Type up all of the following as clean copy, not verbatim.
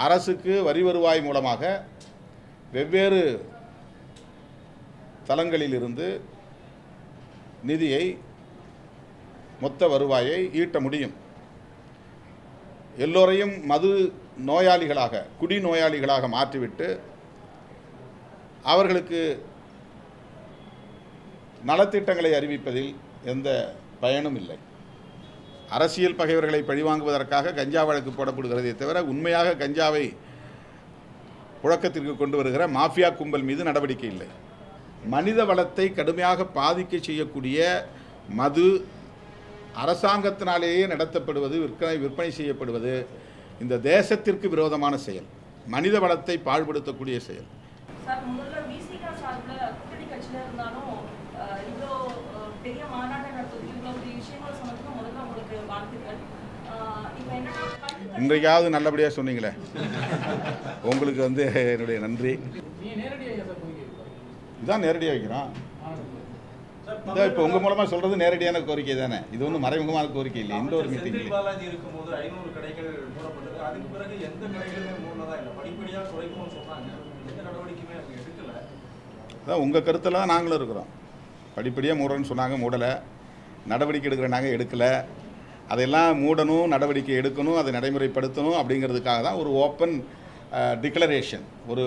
அரசுக்கு வரி வருவாய் மூலமாக வெவ்வேறு தளங்களிலிருந்து நிதியை மொத்த வருவாயை ஈட்ட முடியும். எல்லோரையும் மது நோயாளிகளாக, குடி நோயாளிகளாக மாற்றிவிட்டு அவர்களுக்கு நலத்திட்டங்களை அறிவிப்பதில் எந்த பயனும் இல்லை. அரசியல் பகைவர்களை பழிவாங்குவதற்காக கஞ்சா வழக்கு போடப்படுகிறதே தவிர உண்மையாக கஞ்சாவை புழக்கத்திற்கு கொண்டு வருகிற மாஃபியா கும்பல் மீது நடவடிக்கை இல்லை. மனித வளத்தை கடுமையாக பாதிக்க செய்யக்கூடிய மது அரசாங்கத்தினாலேயே நடத்தப்படுவது, விற்பனை செய்யப்படுவது இந்த தேசத்திற்கு விரோதமான செயல், மனித வளத்தை பாழ்படுத்தக்கூடிய செயல். இன்றைக்காவது நல்லபடியாக சொன்னீங்களே, உங்களுக்கு என்னுடைய நன்றி. இதுதான் நேரடியாக வைக்கிறோம். இதான் இப்போ உங்கள் மூலமாக சொல்கிறது நேரடியான கோரிக்கை தானே, இது ஒன்றும் மறைமுகமான கோரிக்கை இல்லை. இந்த ஒரு மீட்டிங் அதான் உங்கள் கருத்தெல்லாம் நாங்களும் இருக்கிறோம். படிப்படியாக மூடணும்னு சொன்னாங்க, மூடலை. நடவடிக்கை எடுக்கிற நாங்கள் எடுக்கலை. அதையெல்லாம் மூடணும், நடவடிக்கை எடுக்கணும், அதை நடைமுறைப்படுத்தணும் அப்படிங்கிறதுக்காக தான் ஒரு ஓப்பன் டிக்ளரேஷன், ஒரு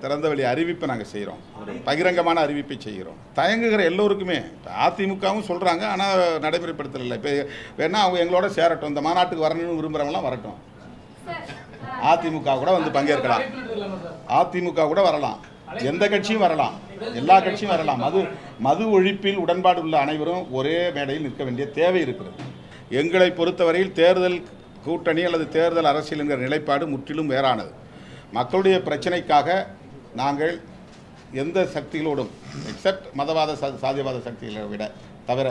திறந்தவெளி அறிவிப்பை நாங்கள் செய்கிறோம். ஒரு பகிரங்கமான அறிவிப்பை செய்கிறோம். தயங்குகிற எல்லோருக்குமே, அதிமுகவும் சொல்கிறாங்க, ஆனால் நடைமுறைப்படுத்தலை. இப்போ வேணால் அவங்க எங்களோட சேரட்டும், இந்த மாநாட்டுக்கு வரணும்னு விரும்புகிறவங்களாம் வரட்டும். அதிமுக கூட பங்கேற்கலாம், அதிமுக கூட வரலாம், எந்த கட்சியும் வரலாம், எல்லா கட்சியும் வரலாம். மது ஒழிப்பில் உடன்பாடு உள்ள அனைவரும் ஒரே மேடையில் நிற்க வேண்டிய தேவை இருக்கிறது. எங்களை பொறுத்தவரையில் தேர்தல் கூட்டணி அல்லது தேர்தல் அரசியல் என்கிற நிலைப்பாடு முற்றிலும் வேறானது. மக்களுடைய பிரச்சனைக்காக நாங்கள் எந்த சக்திகளோடும், எக்ஸப்ட் மதவாத சாதியவாத சக்திகளை விட தவிர,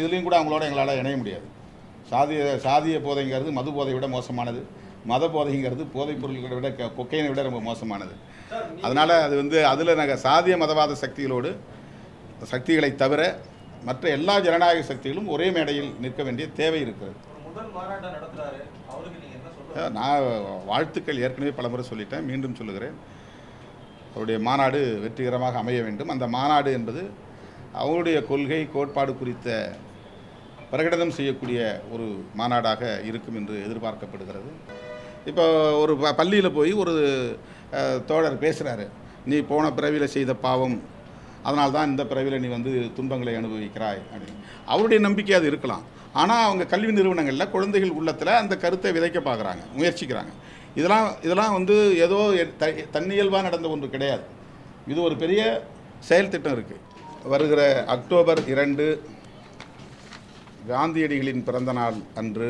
இதுலேயும் கூட அவங்களோட எங்களால் இணைய முடியாது. சாதிய போதைங்கிறது மது போதை விட மோசமானது, மத போதைங்கிறது போதைப் பொருள்களை விட, கொக்கைனை விட ரொம்ப மோசமானது. அதனால் அதில் நாங்கள் சாதிய மதவாத சக்திகளை தவிர மற்ற எல்லா ஜனநாயக சக்திகளும் ஒரே மேடையில் நிற்க வேண்டிய தேவை இருக்கிறது. நான் வாழ்த்துக்கள் ஏற்கனவே பலமுறை சொல்லிட்டேன், மீண்டும் சொல்லுகிறேன். அவருடைய மாநாடு வெற்றிகரமாக அமைய வேண்டும். அந்த மாநாடு என்பது அவருடைய கொள்கை கோட்பாடு குறித்த பிரகடனம் செய்யக்கூடிய ஒரு மாநாடாக இருக்கும் என்று எதிர்பார்க்கப்படுகிறது. இப்போ ஒரு பள்ளியில் போய் ஒரு தோழர் பேசுகிறாரு, நீ போன பிறவியில் செய்த பாவம், அதனால்தான் இந்த பிறவியில் நீ துன்பங்களை அனுபவிக்கிறாய் அப்படின்னு. அவருடைய நம்பிக்கை அது இருக்கலாம். ஆனால் அவங்க கல்வி நிறுவனங்களில் குழந்தைகள் உள்ளத்தில் அந்த கருத்தை விதைக்க பார்க்குறாங்க, முயற்சிக்கிறாங்க. இதெல்லாம் ஏதோ தன்னியல்பாக நடந்த ஒன்று கிடையாது. இது ஒரு பெரிய செயல் திட்டம் இருக்குது. வருகிற அக்டோபர் 2 காந்தியடிகளின் பிறந்த நாள் அன்று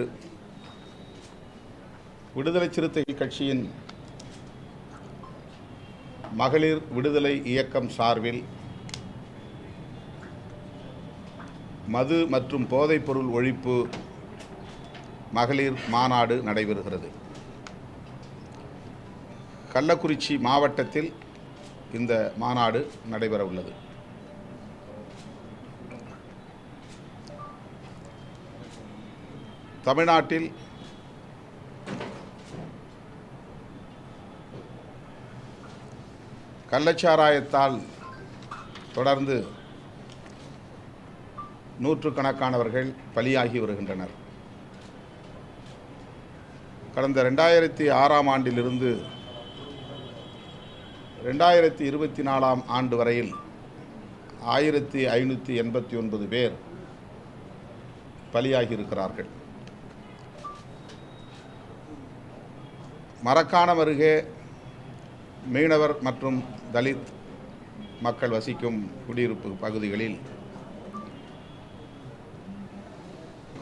விடுதலை சிறுத்தைகள் கட்சியின் மகளிர் விடுதலை இயக்கம் சார்பில் மது மற்றும் போதைப்பொருள் ஒழிப்பு மகளிர் மாநாடு நடைபெறுகிறது. கள்ளக்குறிச்சி மாவட்டத்தில் இந்த மாநாடு நடைபெற உள்ளது. தமிழ்நாட்டில் கள்ளச்சாராயத்தால் தொடர்ந்து நூற்றுக்கணக்கானவர்கள் பலியாகி வருகின்றனர். கடந்த 2006ஆம் ஆண்டிலிருந்து 2024ஆம் ஆண்டு வரையில் 1589 பேர் பலியாகி இருக்கிறார்கள். மரக்காணம் அருகே மீனவர் மற்றும் தலித் மக்கள் வசிக்கும் குடியிருப்பு பகுதிகளில்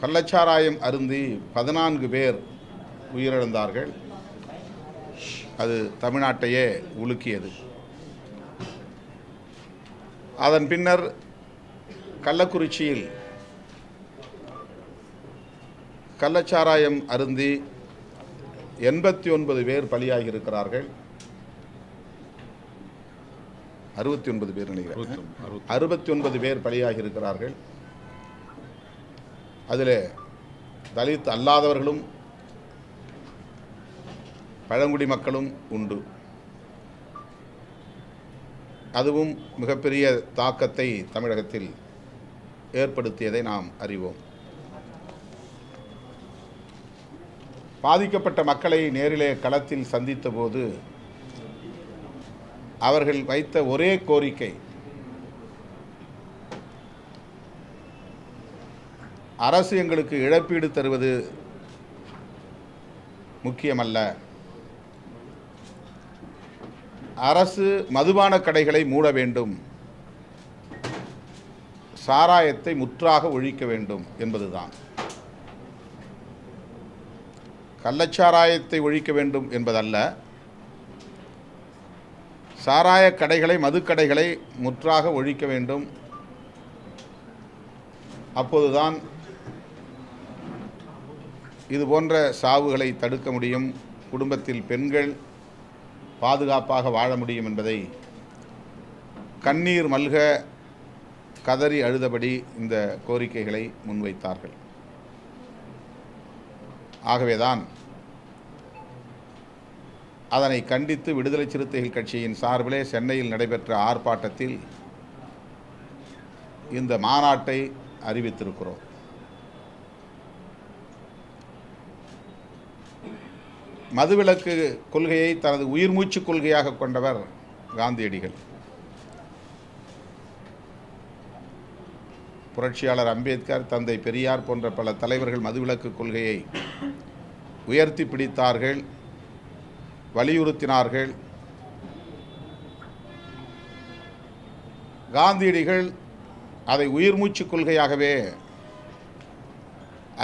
கள்ளச்சாராயம் அருந்தி 14 பேர் உயிரிழந்தார்கள். அது தமிழ்நாட்டையே உலுக்கியது. அதன் பின்னர் கள்ளக்குறிச்சியில் கள்ளச்சாராயம் அருந்தி 89 பேர் பலியாகி இருக்கிறார்கள். 69 பேர் நினைக்கிறேன், 69 பேர் பலியாகி இருக்கிறார்கள். அதில் தலித் அல்லாதவர்களும் பழங்குடி மக்களும் உண்டு. அதுவும் மிகப்பெரிய தாக்கத்தை தமிழகத்தில் ஏற்படுத்தியதை நாம் அறிவோம். பாதிக்கப்பட்ட மக்களை நேரிலே களத்தில் சந்தித்த போது அவர்கள் வைத்த ஒரே கோரிக்கை, அரசு எங்களுக்கு இழப்பீடு தருவது முக்கியமல்ல, அரசு மதுபான கடைகளை மூட வேண்டும், சாராயத்தை முற்றாக ஒழிக்க வேண்டும் என்பதுதான். கள்ளச்சாராயத்தை ஒழிக்க வேண்டும் என்பதல்ல, சாராய கடைகளை, மதுக்கடைகளை முற்றாக ஒழிக்க வேண்டும். அப்போதுதான் இது போன்ற சாவுகளை தடுக்க முடியும், குடும்பத்தில் பெண்கள் பாதுகாப்பாக வாழ முடியும் என்பதை கண்ணீர் மல்க கதறி அழுதபடி இந்த கோரிக்கைகளை முன்வைத்தார்கள். ஆகவேதான் அதனை கண்டித்து விடுதலை சிறுத்தைகள் கட்சியின் சார்பிலே சென்னையில் நடைபெற்ற ஆர்ப்பாட்டத்தில் இந்த மாநாட்டை அறிவித்திருக்கிறோம். மதுவிலக்கு கொள்கையை தனது உயிர்மூச்சு கொள்கையாக கொண்டவர் காந்தியடிகள். புரட்சியாளர் அம்பேத்கர், தந்தை பெரியார் போன்ற பல தலைவர்கள் மதுவிலக்கு கொள்கையை உயர்த்தி பிடித்தார்கள், வலியுறுத்தினார்கள். காந்தியடிகள் அதை உயிர்மூச்சு கொள்கையாகவே,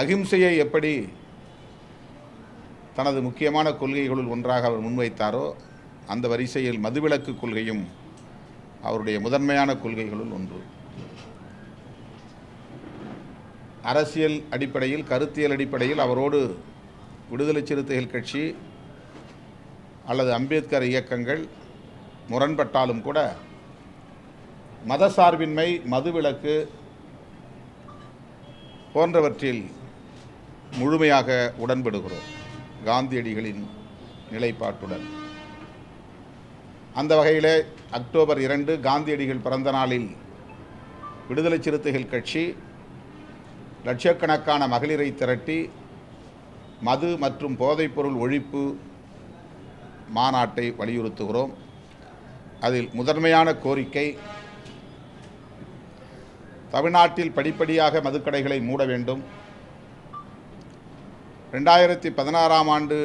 அகிம்சையை எப்படி தனது முக்கியமான கொள்கைகளுள் ஒன்றாக அவர் முன்வைத்தாரோ, அந்த வரிசையில் மதுவிலக்கு கொள்கையும் அவருடைய முதன்மையான கொள்கைகளுள் ஒன்று. அரசியல் அடிப்படையில், கருத்தியல் அடிப்படையில் அவரோடு விடுதலை சிறுத்தைகள் கட்சி அல்லது அம்பேத்கர் இயக்கங்கள் முரண்பட்டாலும் கூட மதசார்பின்மை, மதுவிலக்கு போன்றவற்றில் முழுமையாக உடன்படுகிறோம் காந்தியடிகளின் நிலைப்பாட்டுடன். அந்த வகையில் அக்டோபர் 2 காந்தியடிகள் பிறந்த நாளில் விடுதலை சிறுத்தைகள் கட்சி லட்சக்கணக்கான மகளிரை திரட்டி மது மற்றும் போதைப்பொருள் ஒழிப்பு மாநாட்டை வலியுறுத்துகிறோம். அதில் முதன்மையான கோரிக்கை, தமிழ்நாட்டில் படிப்படியாக மதுக்கடைகளை மூட வேண்டும். 2016ஆம் ஆண்டு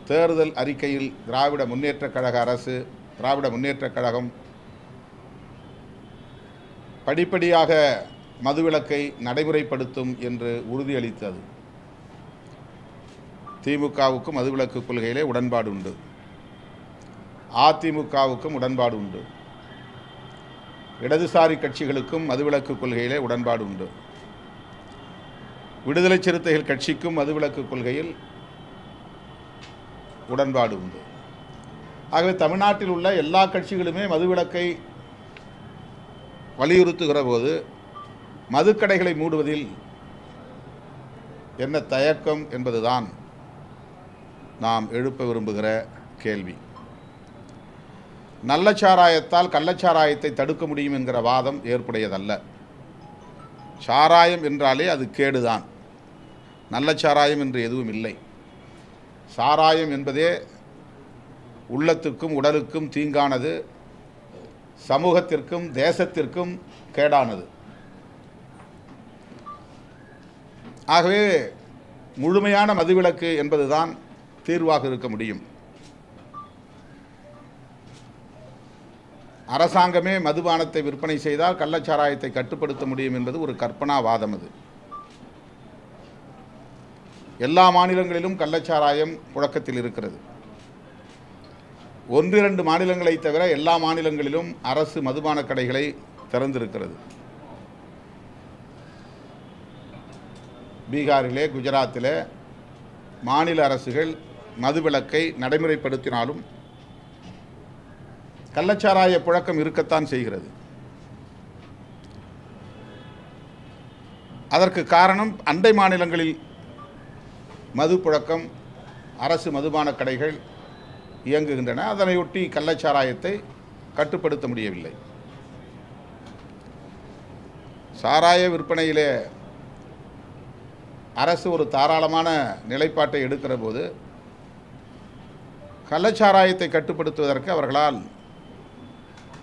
தேர்தல் அறிக்கையில் திராவிட முன்னேற்றக் கழக அரசு, திராவிட முன்னேற்றக் கழகம் படிப்படியாக மதுவிலக்கை நடைமுறைப்படுத்தும் என்று உறுதியளித்தது. திமுகவுக்கும் மதுவிலக்கு கொள்கையிலே உடன்பாடு உண்டு, அதிமுகவுக்கும் உடன்பாடு உண்டு, இடதுசாரி கட்சிகளுக்கும் மதுவிலக்கு கொள்கையிலே உடன்பாடு உண்டு, விடுதலை சிறுத்தைகள் கட்சிக்கும் மதுவிலக்கு கொள்கையில் உடன்பாடு உண்டு. ஆகவே தமிழ்நாட்டில் உள்ள எல்லா கட்சிகளுமே மதுவிலக்கை வலியுறுத்துகிற போது மதுக்கடைகளை மூடுவதில் என்ன தயக்கம் என்பதுதான் நாம் எழுப்ப விரும்புகிற கேள்வி. நல்ல சாராயத்தால் கள்ளச்சாராயத்தை தடுக்க முடியும் என்கிற வாதம் ஏற்புடையதல்ல. சாராயம் என்றாலே அது கேடுதான், நல்ல சாராயம் என்று எதுவும் இல்லை. சாராயம் என்பதே உள்ளத்துக்கும் உடலுக்கும் தீங்கானது, சமூகத்திற்கும் தேசத்திற்கும் கேடானது. ஆகவே முழுமையான மதுவிலக்கு என்பதுதான் தீர்வாக இருக்க முடியும். அரசாங்கமே மதுபானத்தை விற்பனை செய்தால் கள்ளச்சாராயத்தை கட்டுப்படுத்த முடியும் என்பது ஒரு கற்பனாவாதம். அது எல்லா மாநிலங்களிலும் கள்ளச்சாராயம் புழக்கத்தில் இருக்கிறது. 1-2 மாநிலங்களை தவிர எல்லா மாநிலங்களிலும் அரசு மதுபான கடைகளை திறந்திருக்கிறது. பீகாரிலே, குஜராத்திலே மாநில அரசுகள் மதுவிலக்கை நடைமுறைப்படுத்தினாலும் கள்ளச்சாராய புழக்கம் இருக்கத்தான் செய்கிறது. அதற்கு காரணம் அண்டை மாநிலங்களில் மது புழக்கம், அரசு மதுபான கடைகள் இயங்குகின்றன. அதனையொட்டி கள்ளச்சாராயத்தை கட்டுப்படுத்த முடியவில்லை. சாராய விற்பனையிலே அரசு ஒரு தாராளமான நிலைப்பாட்டை எடுக்கிற போது கள்ளச்சாராயத்தை கட்டுப்படுத்துவதற்கு அவர்களால்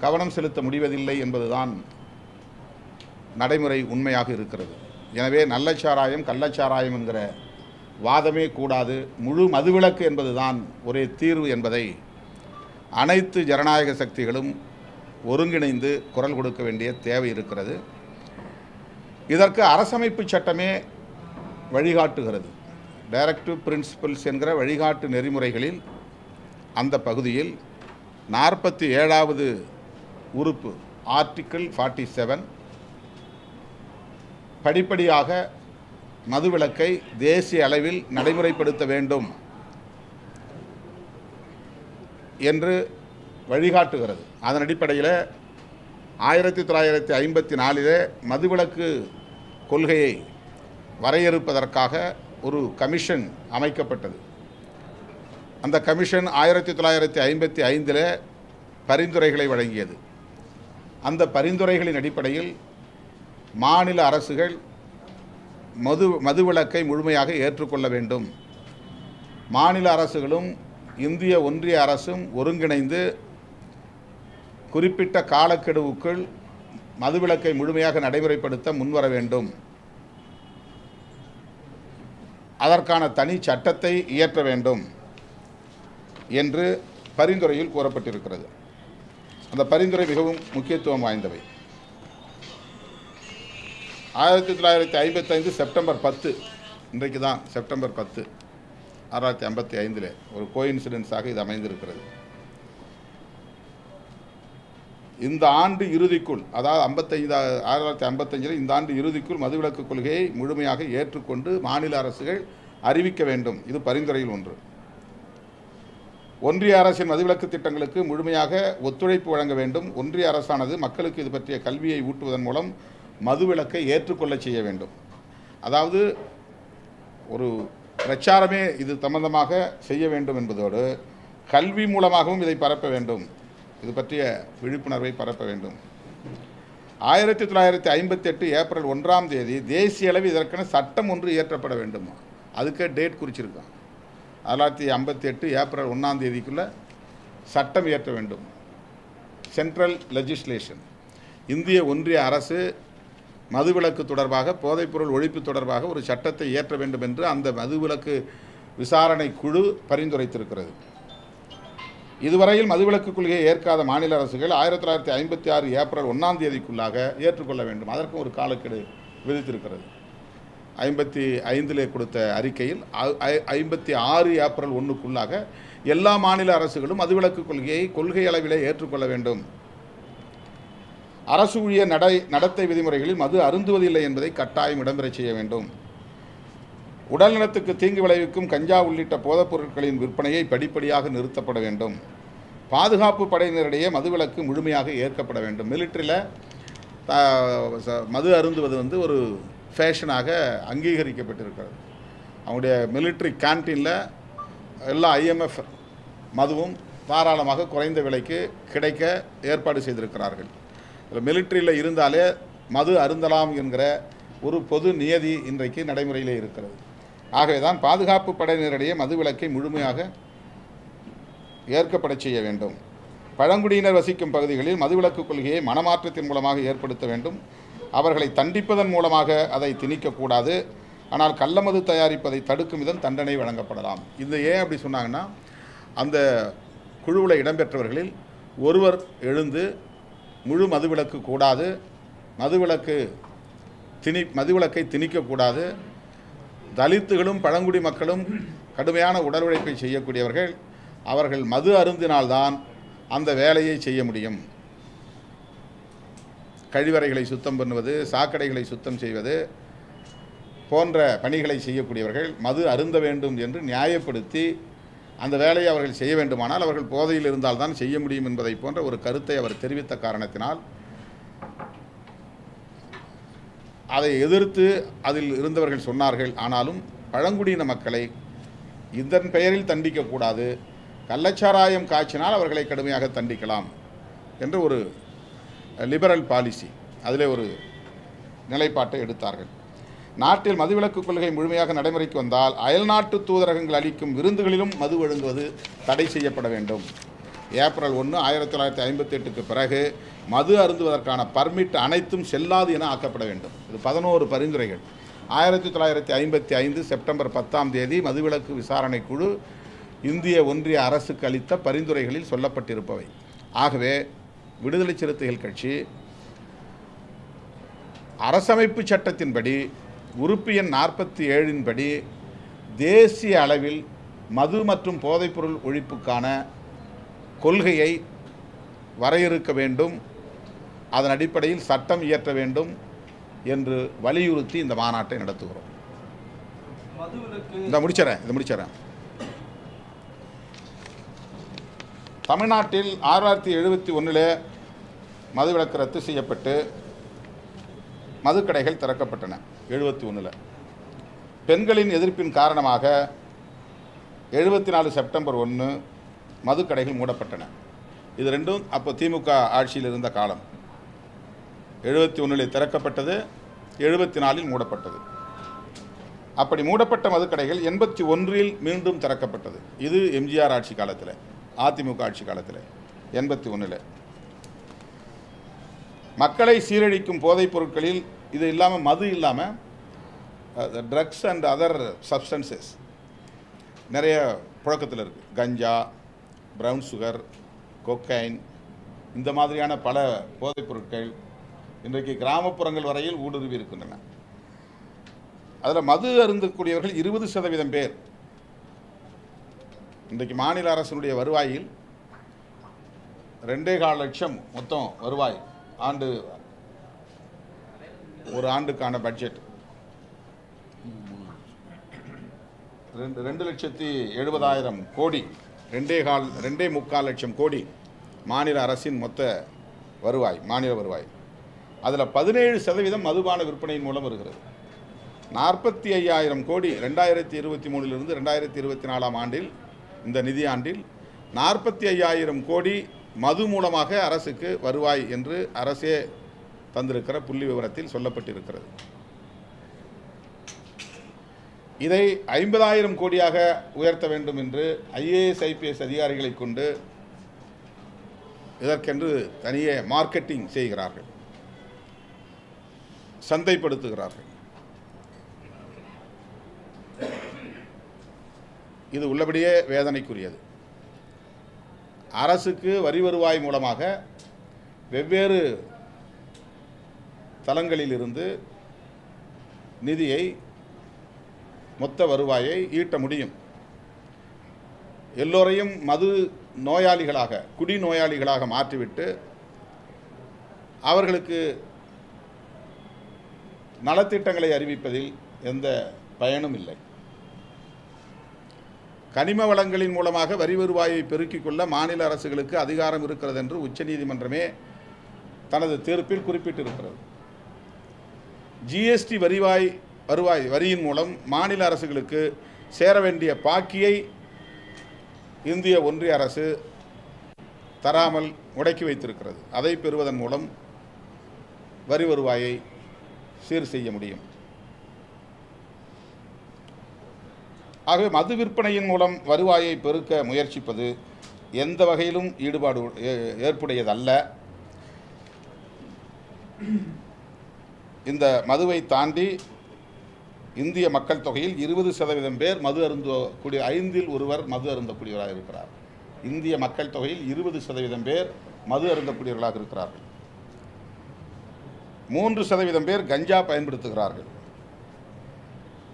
கவனம் செலுத்த முடிவதில்லை என்பதுதான் நடைமுறை உண்மையாக இருக்கிறது. எனவே நல்லச்சாராயம் கள்ளச்சாராயம் என்கிற வாதமே கூடாது, முழு மதுவிலக்கு என்பதுதான் ஒரே தீர்வு என்பதை அனைத்து ஜனநாயக சக்திகளும் ஒருங்கிணைந்து குரல் கொடுக்க வேண்டிய தேவை இருக்கிறது. இதற்கு அரசமைப்பு சட்டமே வழிகாட்டுகிறது. டைரக்டிவ் பிரின்சிபல்ஸ் என்கிற வழிகாட்டு நெறிமுறைகளில் அந்த பகுதியில் 47வது உறுப்பு ஆர்டிக்கிள் 47 படிப்படியாக மதுவிலக்கை தேசிய அளவில் நடைமுறைப்படுத்த வேண்டும் என்று வழிகாட்டுகிறது. அதன் அடிப்படையில் 1954 மதுவிலக்கு கொள்கையை வரையறுப்பதற்காக ஒரு கமிஷன் அமைக்கப்பட்டது. அந்த கமிஷன் 1955 பரிந்துரைகளை வழங்கியது. அந்த பரிந்துரைகளின் அடிப்படையில் மாநில அரசுகள் மதுவிலக்கை முழுமையாக ஏற்றுக்கொள்ள வேண்டும். மாநில அரசுகளும் இந்திய ஒன்றிய அரசும் ஒருங்கிணைந்து குறிப்பிட்ட காலக்கெடுவுக்குள் மதுவிலக்கை முழுமையாக நடைமுறைப்படுத்த முன்வர வேண்டும். அதற்கான தனி சட்டத்தை இயற்ற வேண்டும் என்று பரிந்துரையில் கூறப்பட்டிருக்கிறது. அந்த பரிந்துரை மிகவும் முக்கியத்துவம் வாய்ந்தவை. 1955 செப்டம்பர் 10, இன்றைக்கு தான் செப்டம்பர் 10, 1955 ஒரு கோயின்சிடென்ஸாக இது அமைந்திருக்கிறது. இந்த ஆண்டு இறுதிக்குள், அதாவது 1955 இந்த ஆண்டு இறுதிக்குள் மதுவிலக்கு கொள்கையை முழுமையாக ஏற்றுக்கொண்டு மாநில அரசுகள் அறிவிக்க வேண்டும். இது பரிந்துரையில் ஒன்று. ஒன்றிய அரசின் மதுவிலக்கு திட்டங்களுக்கு முழுமையாக ஒத்துழைப்பு வழங்க வேண்டும். ஒன்றிய அரசானது மக்களுக்கு இது பற்றிய கல்வியை ஊட்டுவதன் மூலம் மதுவிலக்கை ஏற்றுக்கொள்ள செய்ய வேண்டும். அதாவது ஒரு பிரச்சாரமே இது சம்பந்தமாக செய்ய வேண்டும் என்பதோடு கல்வி மூலமாகவும் இதை பரப்ப வேண்டும். இது பற்றிய விழிப்புணர்வை பரப்ப வேண்டும். 1958 ஏப்ரல் 1ஆம் தேதி தேசிய அளவில் இதற்கென சட்டம் ஒன்று இயற்றப்பட வேண்டும். அதுக்கே டேட் குறிச்சிருக்கான். 1958 ஏப்ரல் 1ஆம் தேதிக்குள்ளே சட்டம் இயற்ற வேண்டும். சென்ட்ரல் லெஜிஸ்லேஷன், இந்திய ஒன்றிய அரசு மதுவிலக்கு தொடர்பாக, போதைப்பொருள் ஒழிப்பு தொடர்பாக ஒரு சட்டத்தை இயற்ற வேண்டும் என்று அந்த மதுவிலக்கு விசாரணை குழு பரிந்துரைத்திருக்கிறது. இதுவரையில் மதுவிலக்கு கொள்கையை ஏற்காத மாநில அரசுகள் 1956 ஏப்ரல் 1ஆம் தேதிக்குள்ளாக ஏற்றுக்கொள்ள வேண்டும். அதற்கும் ஒரு காலக்கெடு விதித்திருக்கிறது. 55 கொடுத்த அறிக்கையில் 56 ஏப்ரல் 1க்குள்ளாக எல்லா மாநில அரசுகளும் மதுவிலக்கு கொள்கையை கொள்கை அளவிலே ஏற்றுக்கொள்ள வேண்டும். அரசு ஊழிய நடத்தை விதிமுறைகளில் மது அருந்துவதில்லை என்பதை கட்டாயம் இடம்பெறச் செய்ய வேண்டும். உடல்நலத்துக்கு தீங்கு விளைவிக்கும் கஞ்சா உள்ளிட்ட போதைப் பொருட்களின் விற்பனையை படிப்படியாக நிறுத்தப்பட வேண்டும். பாதுகாப்பு படையினரிடையே மதுவிலக்கு முழுமையாக ஏற்கப்பட வேண்டும். மிலிட்டரியில் மது அருந்துவது ஒரு ஃபேஷனாக அங்கீகரிக்கப்பட்டிருக்கிறது. அவங்களுடைய மிலிட்ரி கேன்டீனில் எல்லா IMF மதுவும் தாராளமாக குறைந்த விலைக்கு கிடைக்க ஏற்பாடு செய்திருக்கிறார்கள். மிலிட்ரியில் இருந்தாலே மது அருந்தலாம் என்கிற ஒரு பொது நியதி இன்றைக்கு நடைமுறையிலே இருக்கிறது. ஆகவே தான் பாதுகாப்பு படையினரிடையே மதுவிலக்கை முழுமையாக ஏற்கப்பட செய்ய வேண்டும். பழங்குடியினர் வசிக்கும் பகுதிகளில் மதுவிலக்கு கொள்கையை மனமாற்றத்தின் மூலமாக ஏற்படுத்த வேண்டும். அவர்களை தண்டிப்பதன் மூலமாக அதை திணிக்கக்கூடாது. ஆனால் கள்ளமது தயாரிப்பதை தடுக்கும் விதம் தண்டனை வழங்கப்படலாம். இது ஏன் அப்படி சொன்னாங்கன்னா, அந்த குழுவில் இடம்பெற்றவர்களில் ஒருவர் எழுந்து முழு மதுவிலக்கு கூடாது, மதுவிலக்கை திணிக்கக்கூடாது, தலித்துகளும் பழங்குடி மக்களும் கடுமையான உடல் உழைப்பை செய்யக்கூடியவர்கள், அவர்கள் மது அருந்தினால்தான் அந்த வேலையை செய்ய முடியும். கழிவறைகளை சுத்தம் பண்ணுவது, சாக்கடைகளை சுத்தம் செய்வது போன்ற பணிகளை செய்யக்கூடியவர்கள் மது அருந்த வேண்டும் என்று நியாயப்படுத்தி அந்த வேலையை அவர்கள் செய்ய வேண்டுமானால் அவர்கள் போதையில் இருந்தால்தான் செய்ய முடியும் என்பதை போன்ற ஒரு கருத்தை அவர் தெரிவித்த காரணத்தினால் அதை எதிர்த்து அதில் இருந்தவர்கள் சொன்னார்கள். ஆனாலும் பழங்குடியின மக்களை இதன் பெயரில் தண்டிக்கக்கூடாது, கள்ளச்சாராயம் காய்ச்சினால் அவர்களை கடுமையாக தண்டிக்கலாம் என்று ஒரு லிபரல் பாலிசி, அதிலே ஒரு நிலைப்பாட்டை எடுத்தார்கள். நாட்டில் மதுவிலக்கு கொள்கை முழுமையாக நடைமுறைக்கு வந்தால் அயல்நாட்டு தூதரகங்கள் அளிக்கும் விருந்துகளிலும் மது வழங்குவது தடை செய்யப்பட வேண்டும். ஏப்ரல் 1, 1958க்கு பிறகு மது அருந்துவதற்கான பர்மிட் அனைத்தும் செல்லாது என ஆக்கப்பட வேண்டும். இது 11 பரிந்துரைகள். 1955 செப்டம்பர் 10ஆம் தேதி மதுவிலக்கு விசாரணை குழு இந்திய ஒன்றிய அரசுக்கு அளித்த பரிந்துரைகளில் சொல்லப்பட்டிருப்பவை. ஆகவே விடுதலை சிறுத்தைகள் கட்சி அரசமைப்பு சட்டத்தின்படி உறுப்பு எண் 47 படி தேசிய அளவில் மது மற்றும் போதைப்பொருள் ஒழிப்புக்கான கொள்கையை வரையறுக்க வேண்டும், அதன் அடிப்படையில் சட்டம் இயற்ற வேண்டும் என்று வலியுறுத்தி இந்த மாநாட்டை நடத்துகிறோம். இதை முடிச்சிடறேன். தமிழ்நாட்டில் 1971 மதுவிலக்கு ரத்து செய்யப்பட்டு மதுக்கடைகள் திறக்கப்பட்டன. 71 பெண்களின் எதிர்ப்பின் காரணமாக 74 செப்டம்பர் 1 மதுக்கடைகள் மூடப்பட்டன. இது ரெண்டும் அப்போ திமுக ஆட்சியில் இருந்த காலம். 71 திறக்கப்பட்டது, 74 மூடப்பட்டது. அப்படி மூடப்பட்ட மதுக்கடைகள் 81 மீண்டும் திறக்கப்பட்டது. இது எம்ஜிஆர் ஆட்சி காலத்தில், அதிமுக ஆட்சி காலத்தில் 81. மக்களை சீரழிக்கும் போதைப் பொருட்களில் இது இல்லாமல் மது இல்லாமல் ட்ரக்ஸ் அண்ட் அதர் சப்ஸ்டன்சஸ் நிறைய புழக்கத்தில் இருக்குது. கஞ்சா, ப்ரவுன் சுகர், கொக்கைன், இந்த மாதிரியான பல போதைப் பொருட்கள் இன்றைக்கு கிராமப்புறங்கள் வரையில் ஊடுருவி இருக்கின்றன. அதில் மது அருந்தக்கூடியவர்கள் 20% பேர். இன்றைக்கு மாநில அரசினுடைய வருவாயில் 2.25 லட்சம் மொத்தம் வருவாய். ஒரு ஆண்டுக்கான பட்ஜெட் 2,70,000 கோடி, 2.25 லட்சம் கோடி மாநில அரசின் மொத்த வருவாய், மாநில வருவாய். அதில் 17% மதுபான விற்பனையின் மூலம் வருகிறது. 45,000 கோடி 2023 2024 ஆண்டில், இந்த நிதியாண்டில் 45,000 கோடி மது மூலமாக அரசுக்கு வருவாய் என்று அரசே தந்திருக்கிற புள்ளி விவரத்தில் சொல்லப்பட்டிருக்கிறது. இதை 50,000 கோடியாக உயர்த்த வேண்டும் என்று IAS IPS அதிகாரிகளை கொண்டு இதற்கென்று தனியே மார்க்கெட்டிங் செய்கிறார்கள், சந்தைப்படுத்துகிறார்கள். இது உள்ளபடியே வேதனைக்குரியது. அரசுக்கு வரி வருவாய் மூலமாக வெவ்வேறு தளங்களிலிருந்து நிதியை, மொத்த வருவாயை ஈட்ட முடியும். எல்லோரையும் மது நோயாளிகளாக, குடி நோயாளிகளாக மாற்றிவிட்டு அவர்களுக்கு நலத்திட்டங்களை அறிவிப்பதில் எந்த பயனும் இல்லை. கனிம வளங்களின் மூலமாக வரி வருவாயை பெருக்கிக் கொள்ள மாநில அரசுகளுக்கு அதிகாரம் இருக்கிறது என்று உச்சநீதிமன்றமே தனது தீர்ப்பில் குறிப்பிட்டிருக்கிறது. GST வரியின் மூலம் மாநில அரசுகளுக்கு சேர வேண்டிய பாக்கியை இந்திய ஒன்றிய அரசு தராமல் முடக்கி வைத்திருக்கிறது. அதை பெறுவதன் மூலம் வரி வருவாயை சீர் செய்ய முடியும். ஆகவே மது விற்பனையின் மூலம் வருவாயை பெருக்க முயற்சிப்பது எந்த வகையிலும் ஈடுபாடு ஏற்புடையதல்ல. இந்த மதுவை தாண்டி இந்திய மக்கள் தொகையில் 20% பேர் மது அருந்தக்கூடிய, 5 ஒருவர் மது அருந்தக்கூடியவராக இருக்கிறார். இந்திய மக்கள் தொகையில் 20% பேர் மது அருந்தக்கூடியவர்களாக இருக்கிறார்கள். 3% பேர் கஞ்சா பயன்படுத்துகிறார்கள்.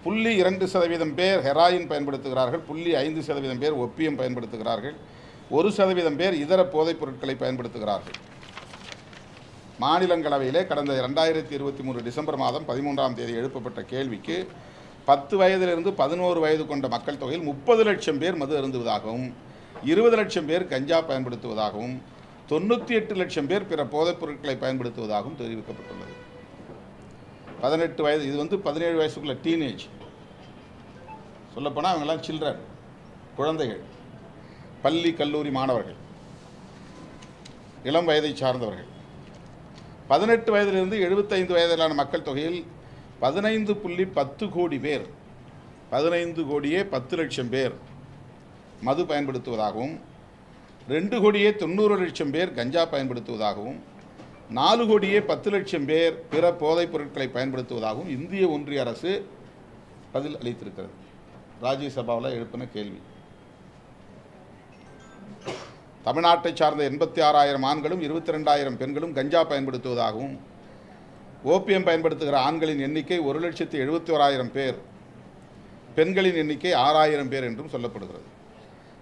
0.2% பேர் ஹெராயின் பயன்படுத்துகிறார்கள். 0.5% பேர் ஒப்பியம் பயன்படுத்துகிறார்கள். 1% பேர் இதர போதைப் பொருட்களை பயன்படுத்துகிறார்கள். மாநிலங்களவையிலே கடந்த 2023 டிசம்பர் மாதம் 13ஆம் தேதி எழுப்பப்பட்ட கேள்விக்கு 10 வயதிலிருந்து 11 வயது கொண்ட மக்கள் தொகையில் 30 லட்சம் பேர் மது அருந்துவதாகவும், 20 லட்சம் பேர் கஞ்சா பயன்படுத்துவதாகவும், 98 லட்சம் பேர் பிற போதைப் பொருட்களை பயன்படுத்துவதாகவும் தெரிவிக்கப்பட்டுள்ளது. 18 வயது, இது 17 வயசுக்குள்ள டீனேஜ், சொல்லப்போனால் அவங்கெல்லாம் சில்ட்ரன், குழந்தைகள். பள்ளி கல்லூரி மாணவர்கள், இளம் வயதை சார்ந்தவர்கள். 18 வயதிலிருந்து 75 வயதிலான மக்கள் தொகையில் 15.10 கோடி பேர், 15 கோடியே 10 லட்சம் பேர் மது பயன்படுத்துவதாகவும், 2 கோடியே 90 லட்சம் பேர் கஞ்சா பயன்படுத்துவதாகவும், 4 கோடியே 10 லட்சம் பேர் பிற போதைப் பொருட்களை பயன்படுத்துவதாகவும் இந்திய ஒன்றிய அரசு பதில் அளித்திருக்கிறது. ராஜ்யசபாவில் எழுப்பின கேள்வி. தமிழ்நாட்டை சார்ந்த 86,000 ஆண்களும் 22,000 பெண்களும் கஞ்சா பயன்படுத்துவதாகவும், ஓபியம் பயன்படுத்துகிற ஆண்களின் எண்ணிக்கை 1,71,000 பேர், பெண்களின் எண்ணிக்கை 6,000 பேர் என்றும் சொல்லப்படுகிறது.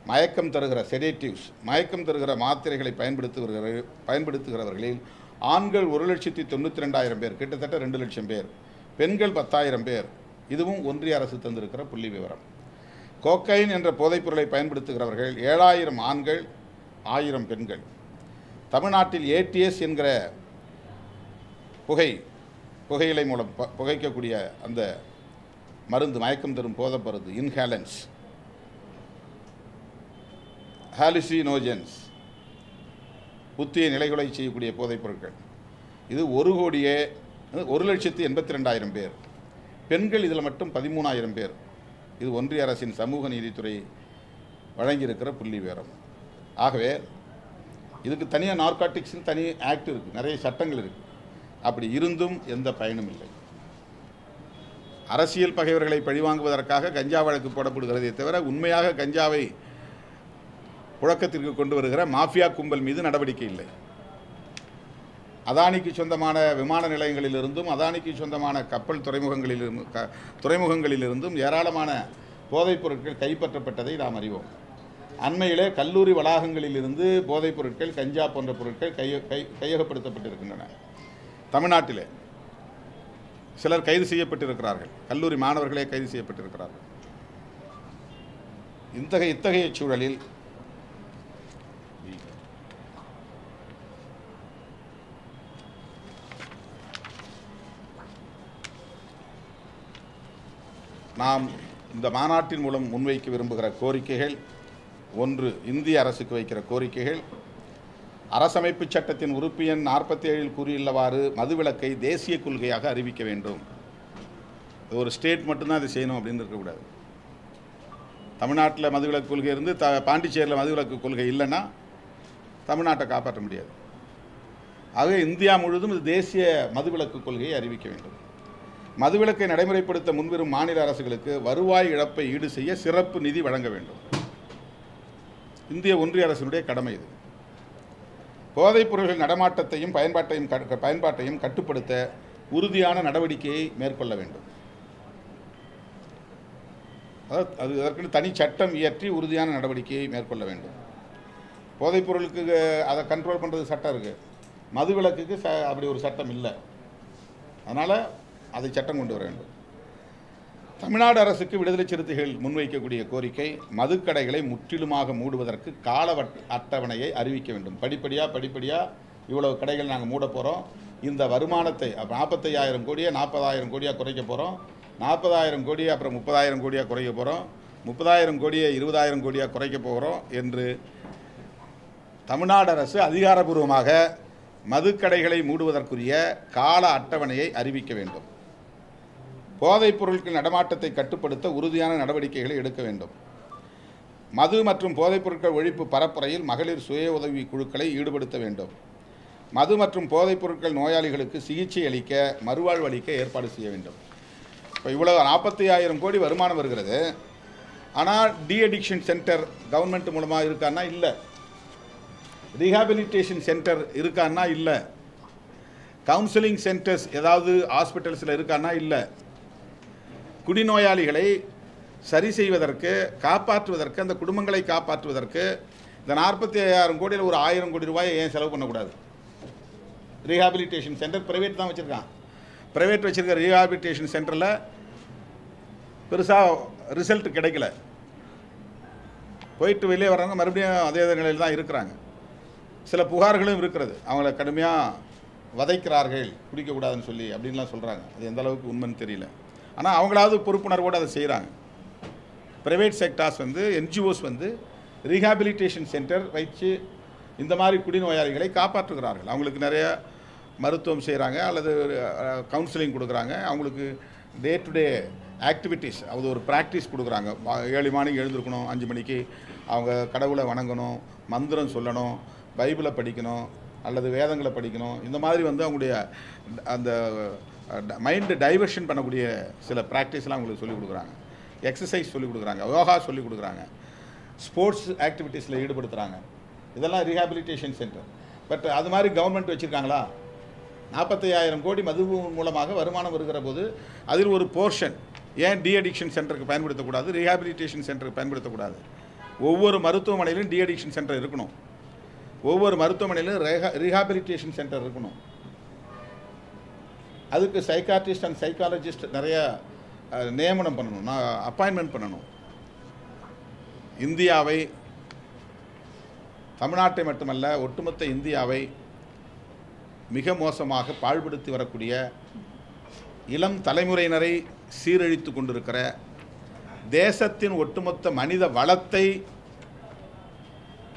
மயக்கம் தருகிற செடேட்டிவ்ஸ், மயக்கம் தருகிற மாத்திரைகளை பயன்படுத்துகிறவர்களில் ஆண்கள் 1,92,000 பேர், கிட்டத்தட்ட 2 லட்சம் பேர், பெண்கள் 10,000 பேர். இதுவும் ஒன்றிய அரசு தந்திருக்கிற புள்ளி விவரம். கோக்கைன் என்ற போதைப்பொருளை பயன்படுத்துகிறவர்கள் 7,000 ஆண்கள், 1000 பெண்கள். தமிழ்நாட்டில் ஏடிஎஸ் என்கிற புகையிலை மூலம் புகைக்கக்கூடிய அந்த மருந்து, மயக்கம் தரும் போதை மருந்து, இன்ஹேலன்ஸ், ஹாலுசினோஜன்ஸ், புத்திய நிலைகளை செய்யக்கூடிய போதைப் பொருட்கள், இது 1,82,000 பேர். பெண்கள் இதில் மட்டும் 13,000 பேர். இது ஒன்றிய அரசின் சமூக நீதித்துறை வழங்கியிருக்கிற புள்ளி விவரம். ஆகவே இதுக்கு தனியாக நார்காட்டிக்ஸ்னு தனி ஆக்ட் இருக்குது, நிறைய சட்டங்கள் இருக்குது. அப்படி இருந்தும் எந்த பயனும் இல்லை. அரசியல் பகைவர்களை பழிவாங்குவதற்காக கஞ்சா வழக்கு போடப்படுகிறதே தவிர உண்மையாக கஞ்சாவை புழக்கத்திற்கு கொண்டு வருகிற மாஃபியா கும்பல் மீது நடவடிக்கை இல்லை. அதானிக்கு சொந்தமான விமான நிலையங்களிலிருந்தும், அதானிக்கு சொந்தமான கப்பல் துறைமுகங்களிலிருந்தும் ஏராளமான போதைப் பொருட்கள் கைப்பற்றப்பட்டதை நாம் அறிவோம். அண்மையிலே கல்லூரி வளாகங்களிலிருந்து போதைப் பொருட்கள், கஞ்சா போன்ற பொருட்கள் கையகப்படுத்தப்பட்டிருக்கின்றன. தமிழ்நாட்டிலே சிலர் கைது செய்யப்பட்டிருக்கிறார்கள், கல்லூரி மாணவர்களே கைது செய்யப்பட்டிருக்கிறார்கள். இத்தகைய சூழலில் நாம் இந்த மாநாட்டின் மூலம் முன்வைக்க விரும்புகிற கோரிக்கைகள், ஒன்று, இந்திய அரசுக்கு வைக்கிற கோரிக்கைகள், அரசமைப்பு சட்டத்தின் உறுப்பு எண் 47 கூறியுள்ளவாறு மதுவிலக்கை தேசிய கொள்கையாக அறிவிக்க வேண்டும். ஒரு ஸ்டேட் மட்டும்தான் அதை செய்யணும் அப்படின்னு இருக்கக்கூடாது. தமிழ்நாட்டில் மதுவிலக்கு கொள்கை இருந்து பாண்டிச்சேரியில் மதுவிலக்கு கொள்கை இல்லைன்னா தமிழ்நாட்டை காப்பாற்ற முடியாது. ஆகவே இந்தியா முழுவதும் இது தேசிய மதுவிலக்கு கொள்கையை அறிவிக்க வேண்டும். மதுவிலக்கை நடைமுறைப்படுத்த முன்வரும் மாநில அரசுகளுக்கு வருவாய் இழப்பை ஈடு செய்ய சிறப்பு நிதி வழங்க வேண்டும். இந்திய ஒன்றிய அரசினுடைய கடமை இது. போதைப் பொருள்கள் நடமாட்டத்தையும் பயன்பாட்டையும் கட்டுப்படுத்த உறுதியான நடவடிக்கையை மேற்கொள்ள வேண்டும். அதாவது அதற்கு தனி சட்டம் இயற்றி உறுதியான நடவடிக்கையை மேற்கொள்ள வேண்டும். போதைப் பொருளுக்கு அதை கண்ட்ரோல் பண்ணுறது சட்டம் இருக்குது, மதுவிலக்குக்கு அப்படி ஒரு சட்டம் இல்லை. அதனால் அதை சட்டம் கொண்டு வர வேண்டும். தமிழ்நாடு அரசுக்கு விடுதலை சிறுத்தைகள் முன்வைக்கக்கூடிய கோரிக்கை, மதுக்கடைகளை முற்றிலுமாக மூடுவதற்கு கால அட்டவணையை அறிவிக்க வேண்டும். படிப்படியாக இவ்வளவு கடைகள் நாங்கள் மூட போகிறோம், இந்த வருமானத்தை 45,000 கோடியை 40,000 கோடியாக குறைக்க போகிறோம், 40,000 கோடியை அப்புறம் 30,000 கோடியாக குறைக்க போகிறோம், 30,000 கோடியை 20,000 கோடியாக குறைக்க போகிறோம் என்று தமிழ்நாடு அரசு அதிகாரபூர்வமாக மதுக்கடைகளை மூடுவதற்குரிய கால அட்டவணையை அறிவிக்க வேண்டும். போதைப் பொருட்கள் நடமாட்டத்தை கட்டுப்படுத்த உறுதியான நடவடிக்கைகளை எடுக்க வேண்டும். மது மற்றும் போதைப் பொருட்கள் ஒழிப்பு பரப்புரையில் மகளிர் சுய உதவி குழுக்களை ஈடுபடுத்த வேண்டும். மது மற்றும் போதைப் பொருட்கள் நோயாளிகளுக்கு சிகிச்சை அளிக்க, மறுவாழ்வு அளிக்க ஏற்பாடு செய்ய வேண்டும். இப்போ இவ்வளவு 45,000 கோடி வருமானம் வருகிறது. ஆனால் அடிக்ஷன் சென்டர் கவர்மெண்ட் மூலமாக இருக்கான்னா இல்லை, ரீஹாபிலிட்டேஷன் சென்டர் இருக்கான்னா இல்லை, கவுன்சிலிங் சென்டர்ஸ் ஏதாவது ஹாஸ்பிட்டல்ஸில் இருக்கான்னா இல்லை. குடிநோயாளிகளை சரி செய்வதற்கு, காப்பாற்றுவதற்கு, அந்த குடும்பங்களை காப்பாற்றுவதற்கு இந்த 45,000 கோடியில் ஒரு 1,000 கோடி ரூபாயை ஏன் செலவு பண்ணக்கூடாது? ரீஹாபிலிட்டேஷன் சென்டர் ப்ரைவேட் தான் வச்சுருக்கான். ப்ரைவேட் வச்சுருக்க ரீஹாபிலிட்டேஷன் சென்டரில் பெருசாக ரிசல்ட் கிடைக்கல. போயிட்டு வெளியே வர்றவங்க மறுபடியும் அதே நிலையில் தான் இருக்கிறாங்க. சில புகார்களும் இருக்கிறது, அவங்கள கடுமையாக வதைக்கிறார்கள் குடிக்கக்கூடாதுன்னு சொல்லி அப்படின்லாம் சொல்கிறாங்க. அது எந்த அளவுக்கு உண்மைன்னு தெரியல. ஆனால் அவங்களாவது பொறுப்புணர்வோடு அதை செய்கிறாங்க. Private sectors NGOs rehabilitation centre வச்சு இந்த மாதிரி குடிநோயாளிகளை காப்பாற்றுகிறார்கள். அவங்களுக்கு நிறைய மருத்துவம் செய்கிறாங்க, அல்லது கவுன்சிலிங் கொடுக்குறாங்க. அவங்களுக்கு டே டு டே ஆக்டிவிட்டீஸ், அது ஒரு ப்ராக்டிஸ் கொடுக்குறாங்க. 7 மணிக்கு எழுந்திருக்கணும், 5 மணிக்கு அவங்க கடவுளை வணங்கணும், மந்திரம் சொல்லணும், பைபிளை படிக்கணும், அல்லது வேதங்களை படிக்கணும். இந்த மாதிரி அவங்களுடைய அந்த மைண்டு டைவர்ஷன் பண்ணக்கூடிய சில ப்ராக்டிஸ்லாம் அவங்களுக்கு சொல்லிக் கொடுக்குறாங்க. எக்ஸசைஸ் சொல்லிக் கொடுக்குறாங்க, யோகா சொல்லிக் கொடுக்குறாங்க, ஸ்போர்ட்ஸ் ஆக்டிவிட்டீஸில் ஈடுபடுத்துகிறாங்க. இதெல்லாம் ரீஹாபிலிட்டேஷன் சென்டர். பட் அது மாதிரி கவர்மெண்ட் வச்சுருக்காங்களா? 45,000 கோடி மது மூலமாக வருமானம் வருகிற போது அதில் ஒரு போர்ஷன் ஏன் டி அடிக்ஷன் சென்டருக்கு பயன்படுத்தக்கூடாது, ரீஹாபிலிட்டேஷன் சென்டருக்கு பயன்படுத்தக்கூடாது? ஒவ்வொரு மருத்துவமனையிலும் டி அடிக்ஷன் சென்டர் இருக்கணும், ஒவ்வொரு மருத்துவமனையிலும் ரீஹாபிலிட்டேஷன் சென்டர் இருக்கணும். அதுக்கு சைக்காட்ரிஸ்ட் அண்ட் சைக்காலஜிஸ்ட் நிறைய நியமனம் பண்ணணும், அப்பாயின்மெண்ட் பண்ணணும். இந்தியாவை, தமிழ்நாட்டை மட்டுமல்ல ஒட்டுமொத்த இந்தியாவை மிக மோசமாக பாழ்படுத்தி வரக்கூடிய, இளம் தலைமுறையினரை சீரழித்து கொண்டிருக்கிற, தேசத்தின் ஒட்டுமொத்த மனித வளத்தை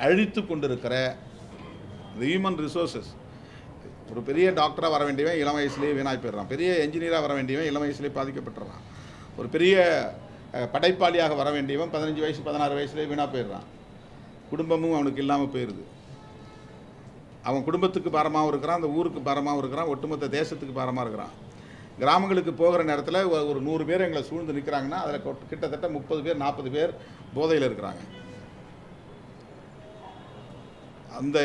அழித்து கொண்டிருக்கிற ஹியூமன் ரிசோர்ஸஸ். ஒரு பெரிய டாக்டராக வர வேண்டியவன் இளம் வயசுலேயே வீணாய் போயிடுறான், பெரிய என்ஜினியராக வர வேண்டியவன் இளம் வயசுலேயே பாதிக்கப்பட்டுறான், ஒரு பெரிய படைப்பாளியாக வர வேண்டியவன் 15 வயசு 16 வயசுலேயே வீணாக போயிடுறான். குடும்பமும் அவனுக்கு இல்லாமல் போயிடுது. அவன் குடும்பத்துக்கு பாரமாகவும் இருக்கிறான், அந்த ஊருக்கு பாரமாகவும் இருக்கிறான், ஒட்டுமொத்த தேசத்துக்கு பாரமாக இருக்கிறான். கிராமங்களுக்கு போகிற நேரத்தில் ஒரு 100 பேர் எங்களை சூழ்ந்து நிற்கிறாங்கன்னா அதில் கிட்டத்தட்ட 30 பேர் 40 பேர் போதையில் இருக்கிறாங்க. அந்த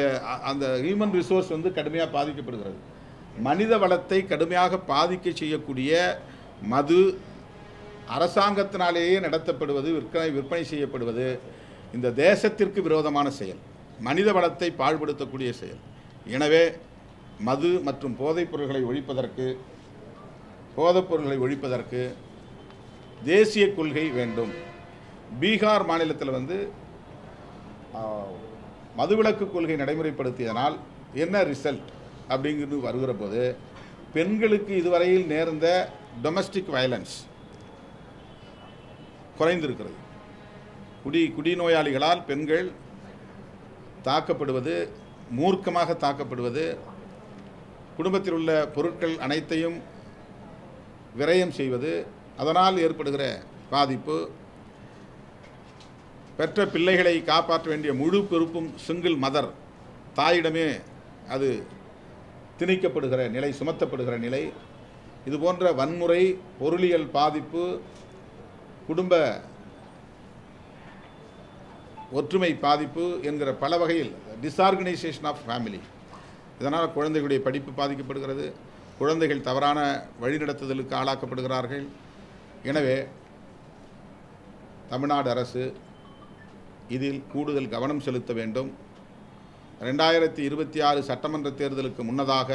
அந்த ஹியூமன் ரிசோர்ஸ் கடுமையாக பாதிக்கப்படுகிறது. மனித வளத்தை கடுமையாக பாதிக்க செய்யக்கூடிய மது அரசாங்கத்தினாலேயே நடத்தப்படுவது, விற்பனை செய்யப்படுவது இந்த தேசத்திற்கு விரோதமான செயல், மனித வளத்தை பாழ்படுத்தக்கூடிய செயல். எனவே மது மற்றும் போதைப் பொருள்களை ஒழிப்பதற்கு தேசிய கொள்கை வேண்டும். பீகார் மாநிலத்தில் மதுவிலக்கு கொள்கை நடைமுறைப்படுத்தியதனால் என்ன ரிசல்ட் அப்படிங்கிறது வருகிற போது, பெண்களுக்கு இதுவரையில் நேர்ந்த டொமஸ்டிக் வயலன்ஸ் குறைந்திருக்கிறது. குடிநோயாளிகளால் பெண்கள் தாக்கப்படுவது, மூர்க்கமாக தாக்கப்படுவது, குடும்பத்தில் உள்ள பொருட்கள் அனைத்தையும் விரயம் செய்வது, அதனால் ஏற்படுகிற பாதிப்பு, பெற்ற பிள்ளைகளை காப்பாற்ற வேண்டிய முழு பொறுப்பும் சிங்கிள் மதர், தாயிடமே அது திணிக்கப்படுகிற நிலை, சுமத்தப்படுகிற நிலை, இதுபோன்ற வன்முறை, பொருளியல் பாதிப்பு, குடும்ப ஒற்றுமை பாதிப்பு என்கிற பல வகையில் டிஸ்ஆர்கனைசேஷன் ஆஃப் ஃபேமிலி. இதனால் குழந்தைகளுடைய படிப்பு பாதிக்கப்படுகிறது, குழந்தைகள் தவறான வழிநடத்துதலுக்கு ஆளாக்கப்படுகிறார்கள். எனவே தமிழ்நாடு அரசு இதில் கூடுதல் கவனம் செலுத்த வேண்டும். 2026 சட்டமன்ற தேர்தலுக்கு முன்னதாக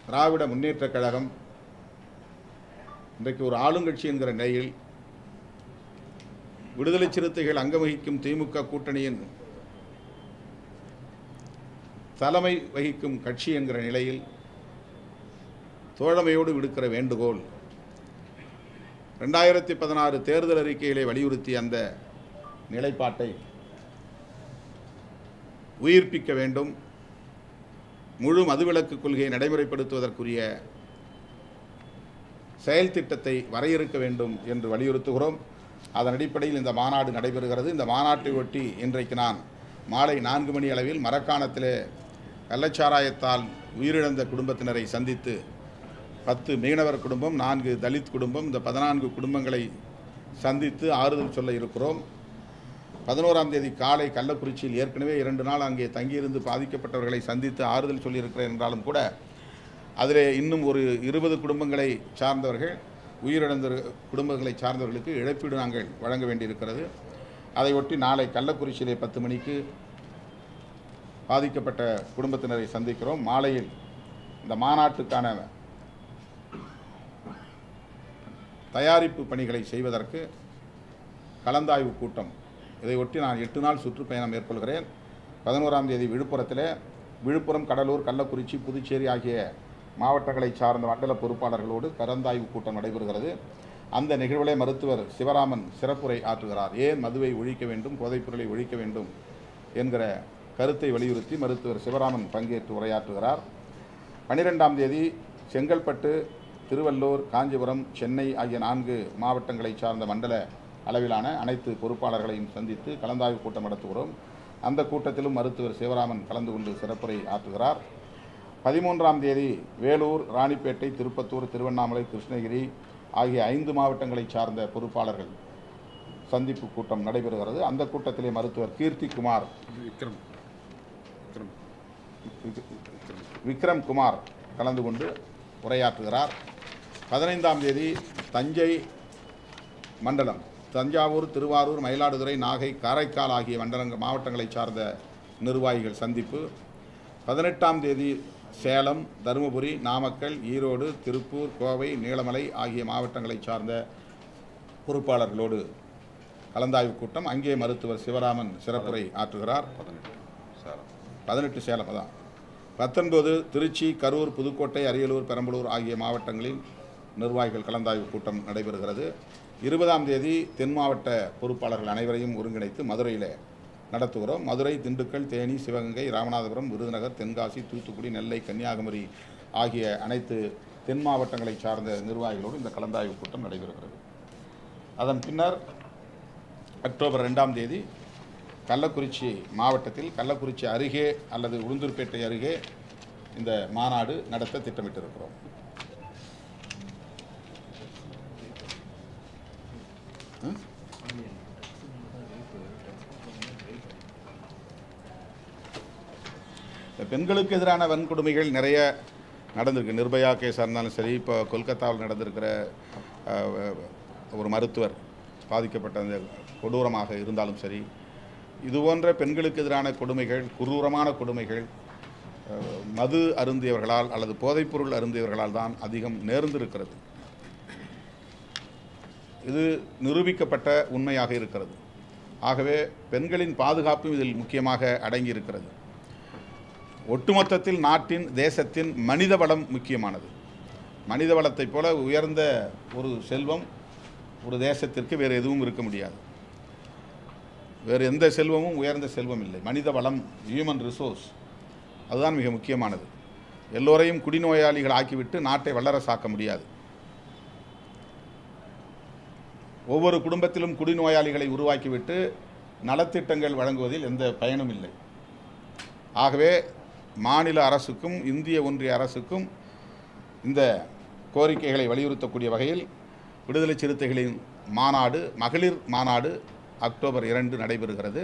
திராவிட முன்னேற்றக் கழகம் இன்றைக்கு ஒரு ஆளுங்கட்சி என்கிற நிலையில் விடுதலை சிறுத்தைகள் அங்கவகிக்கும் திமுக கூட்டணியின் தலைமை வகிக்கும் கட்சி என்கிற நிலையில் தோழமையோடு விடுக்கிற வேண்டுகோள், 2016 தேர்தல் அறிக்கையிலே வலியுறுத்திய அந்த நிலைப்பாட்டை உயிர்ப்பிக்க வேண்டும். முழு மதுவிலக்கு கொள்கையை நடைமுறைப்படுத்துவதற்குரிய செயல் திட்டத்தை வரையறுக்க வேண்டும் என்று வலியுறுத்துகிறோம். அதன் அடிப்படையில் இந்த மாநாடு நடைபெறுகிறது. இந்த மாநாட்டை ஒட்டி இன்றைக்கு நான் மாலை 4 மணி அளவில் மரக்காணத்திலே கள்ளச்சாராயத்தால் உயிரிழந்த குடும்பத்தினரை சந்தித்து 10 மீனவர் குடும்பம், 4 தலித் குடும்பம், இந்த 14 குடும்பங்களை சந்தித்து ஆறுதல் சொல்ல இருக்கிறோம். 11ஆம் தேதி காலை கள்ளக்குறிச்சியில் ஏற்கனவே 2 நாள் அங்கே தங்கியிருந்து பாதிக்கப்பட்டவர்களை சந்தித்து ஆறுதல் சொல்லியிருக்கிறேன் என்றாலும் கூட அதிலே இன்னும் ஒரு 20 குடும்பங்களை சார்ந்தவர்கள், உயிரிழந்த குடும்பங்களை சார்ந்தவர்களுக்கு இழப்பீடு நாங்கள் வழங்க வேண்டியிருக்கிறது. அதையொட்டி நாளை கள்ளக்குறிச்சியிலே 10 மணிக்கு பாதிக்கப்பட்ட குடும்பத்தினரை சந்திக்கிறோம். மாலையில் இந்த மாநாட்டுக்கான தயாரிப்பு பணிகளை செய்வதற்கு கலந்தாய்வு கூட்டம், இதையொட்டி நான் 8 நாள் சுற்றுப்பயணம் மேற்கொள்கிறேன். 11ஆம் தேதி விழுப்புரம், கடலூர், கள்ளக்குறிச்சி, புதுச்சேரி ஆகிய மாவட்டங்களை சார்ந்த மண்டல பொறுப்பாளர்களோடு கலந்தாய்வு கூட்டம் நடைபெறுகிறது. அந்த நிகழ்விலே மருத்துவர் சிவராமன் சிறப்புரை ஆற்றுகிறார். ஏன் மதுவை ஒழிக்க வேண்டும், போதைப்பொருளை ஒழிக்க வேண்டும் என்கிற கருத்தை வலியுறுத்தி மருத்துவர் சிவராமன் பங்கேற்று உரையாற்றுகிறார். 12ஆம் தேதி செங்கல்பட்டு, திருவள்ளூர், காஞ்சிபுரம், சென்னை ஆகிய 4 மாவட்டங்களை சார்ந்த மண்டல அளவிலான அனைத்து பொறுப்பாளர்களையும் சந்தித்து கலந்தாய்வு கூட்டம் நடத்துகிறோம். அந்த கூட்டத்திலும் மருத்துவர் சிவராமன் கலந்து கொண்டு சிறப்புரை ஆற்றுகிறார். 13ஆம் தேதி வேலூர், ராணிப்பேட்டை, திருப்பத்தூர், திருவண்ணாமலை, கிருஷ்ணகிரி ஆகிய 5 மாவட்டங்களை சார்ந்த பொறுப்பாளர்கள் சந்திப்பு கூட்டம் நடைபெறுகிறது. அந்த கூட்டத்திலே மருத்துவர் கீர்த்திகுமார் விக்ரம் குமார் கலந்து கொண்டு உரையாற்றுகிறார். 15ஆம் தேதி தஞ்சை மண்டலம், தஞ்சாவூர், திருவாரூர், மயிலாடுதுறை, நாகை, காரைக்கால் ஆகிய மாவட்டங்களை சார்ந்த நிர்வாகிகள் சந்திப்பு. 18ஆம் தேதி சேலம், தருமபுரி, நாமக்கல், ஈரோடு, திருப்பூர், கோவை, நீலமலை ஆகிய மாவட்டங்களை சார்ந்த பொறுப்பாளர்களோடு கலந்தாய்வு கூட்டம். அங்கே மருத்துவர் சிவராமன் சிறப்புரை ஆற்றுகிறார். 18 சேலம் தான். 19 திருச்சி, கரூர், புதுக்கோட்டை, அரியலூர், பெரம்பலூர் ஆகிய மாவட்டங்களில் நிர்வாகிகள் கலந்தாய்வு கூட்டம் நடைபெறுகிறது. 20ஆம் தேதி தென் மாவட்ட பொறுப்பாளர்கள் அனைவரையும் ஒருங்கிணைத்து மதுரையில் நடத்துகிறோம். மதுரை, திண்டுக்கல், தேனி, சிவகங்கை, ராமநாதபுரம், விருதுநகர், தென்காசி, தூத்துக்குடி, நெல்லை, கன்னியாகுமரி ஆகிய அனைத்து தென் மாவட்டங்களை சார்ந்த நிர்வாகிகளோடு இந்த கலந்தாய்வு கூட்டம் நடைபெறுகிறது. அதன் பின்னர் அக்டோபர் 2ஆம் தேதி கள்ளக்குறிச்சி மாவட்டத்தில் கள்ளக்குறிச்சி அருகே அல்லது உளுந்தூர்பேட்டை அருகே இந்த மாநாடு நடத்த திட்டமிட்டிருக்கிறோம். பெண்களுக்கு எதிரான வன்கொடுமைகள் நிறைய நடந்திருக்கு. நிர்பயா கேஸாக இருந்தாலும் சரி, இப்போ கொல்கத்தாவில் நடந்திருக்கிற ஒரு மருத்துவர் பாதிக்கப்பட்ட அந்த கொடூரமாக இருந்தாலும் சரி, இதுபோன்ற பெண்களுக்கு எதிரான கொடுமைகள், குரூரமான கொடுமைகள் மது அருந்தியவர்களால் அல்லது போதைப்பொருள் அருந்தியவர்களால் தான் அதிகம் நேர்ந்திருக்கிறது. இது நிரூபிக்கப்பட்ட உண்மையாக இருக்கிறது. ஆகவே பெண்களின் பாதுகாப்பும் இதில் முக்கியமாக அடங்கியிருக்கிறது. ஒட்டுமொத்தத்தில் நாட்டின், தேசத்தின் மனித வளம் முக்கியமானது. மனித வளத்தைப் போல உயர்ந்த ஒரு செல்வம் ஒரு தேசத்திற்கு வேறு எதுவும் இருக்க முடியாது. வேறு எந்த செல்வமும் உயர்ந்த செல்வம் இல்லை. மனித வளம், ஹியூமன் ரிசோர்ஸ், அதுதான் மிக முக்கியமானது. எல்லோரையும் குடிநோயாளிகள் ஆக்கிவிட்டு நாட்டை வல்லரசாக்க முடியாது. ஒவ்வொரு குடும்பத்திலும் குடிநோயாளிகளை உருவாக்கிவிட்டு நலத்திட்டங்கள் வழங்குவதில் எந்த பயனும் இல்லை. ஆகவே மாநில அரசுக்கும் இந்திய ஒன்றிய அரசுக்கும் இந்த கோரிக்கைகளை வலியுறுத்தக்கூடிய வகையில் விடுதலை சிறுத்தைகளின் மாநாடு, மகளிர் மாநாடு அக்டோபர் 2 நடைபெறுகிறது.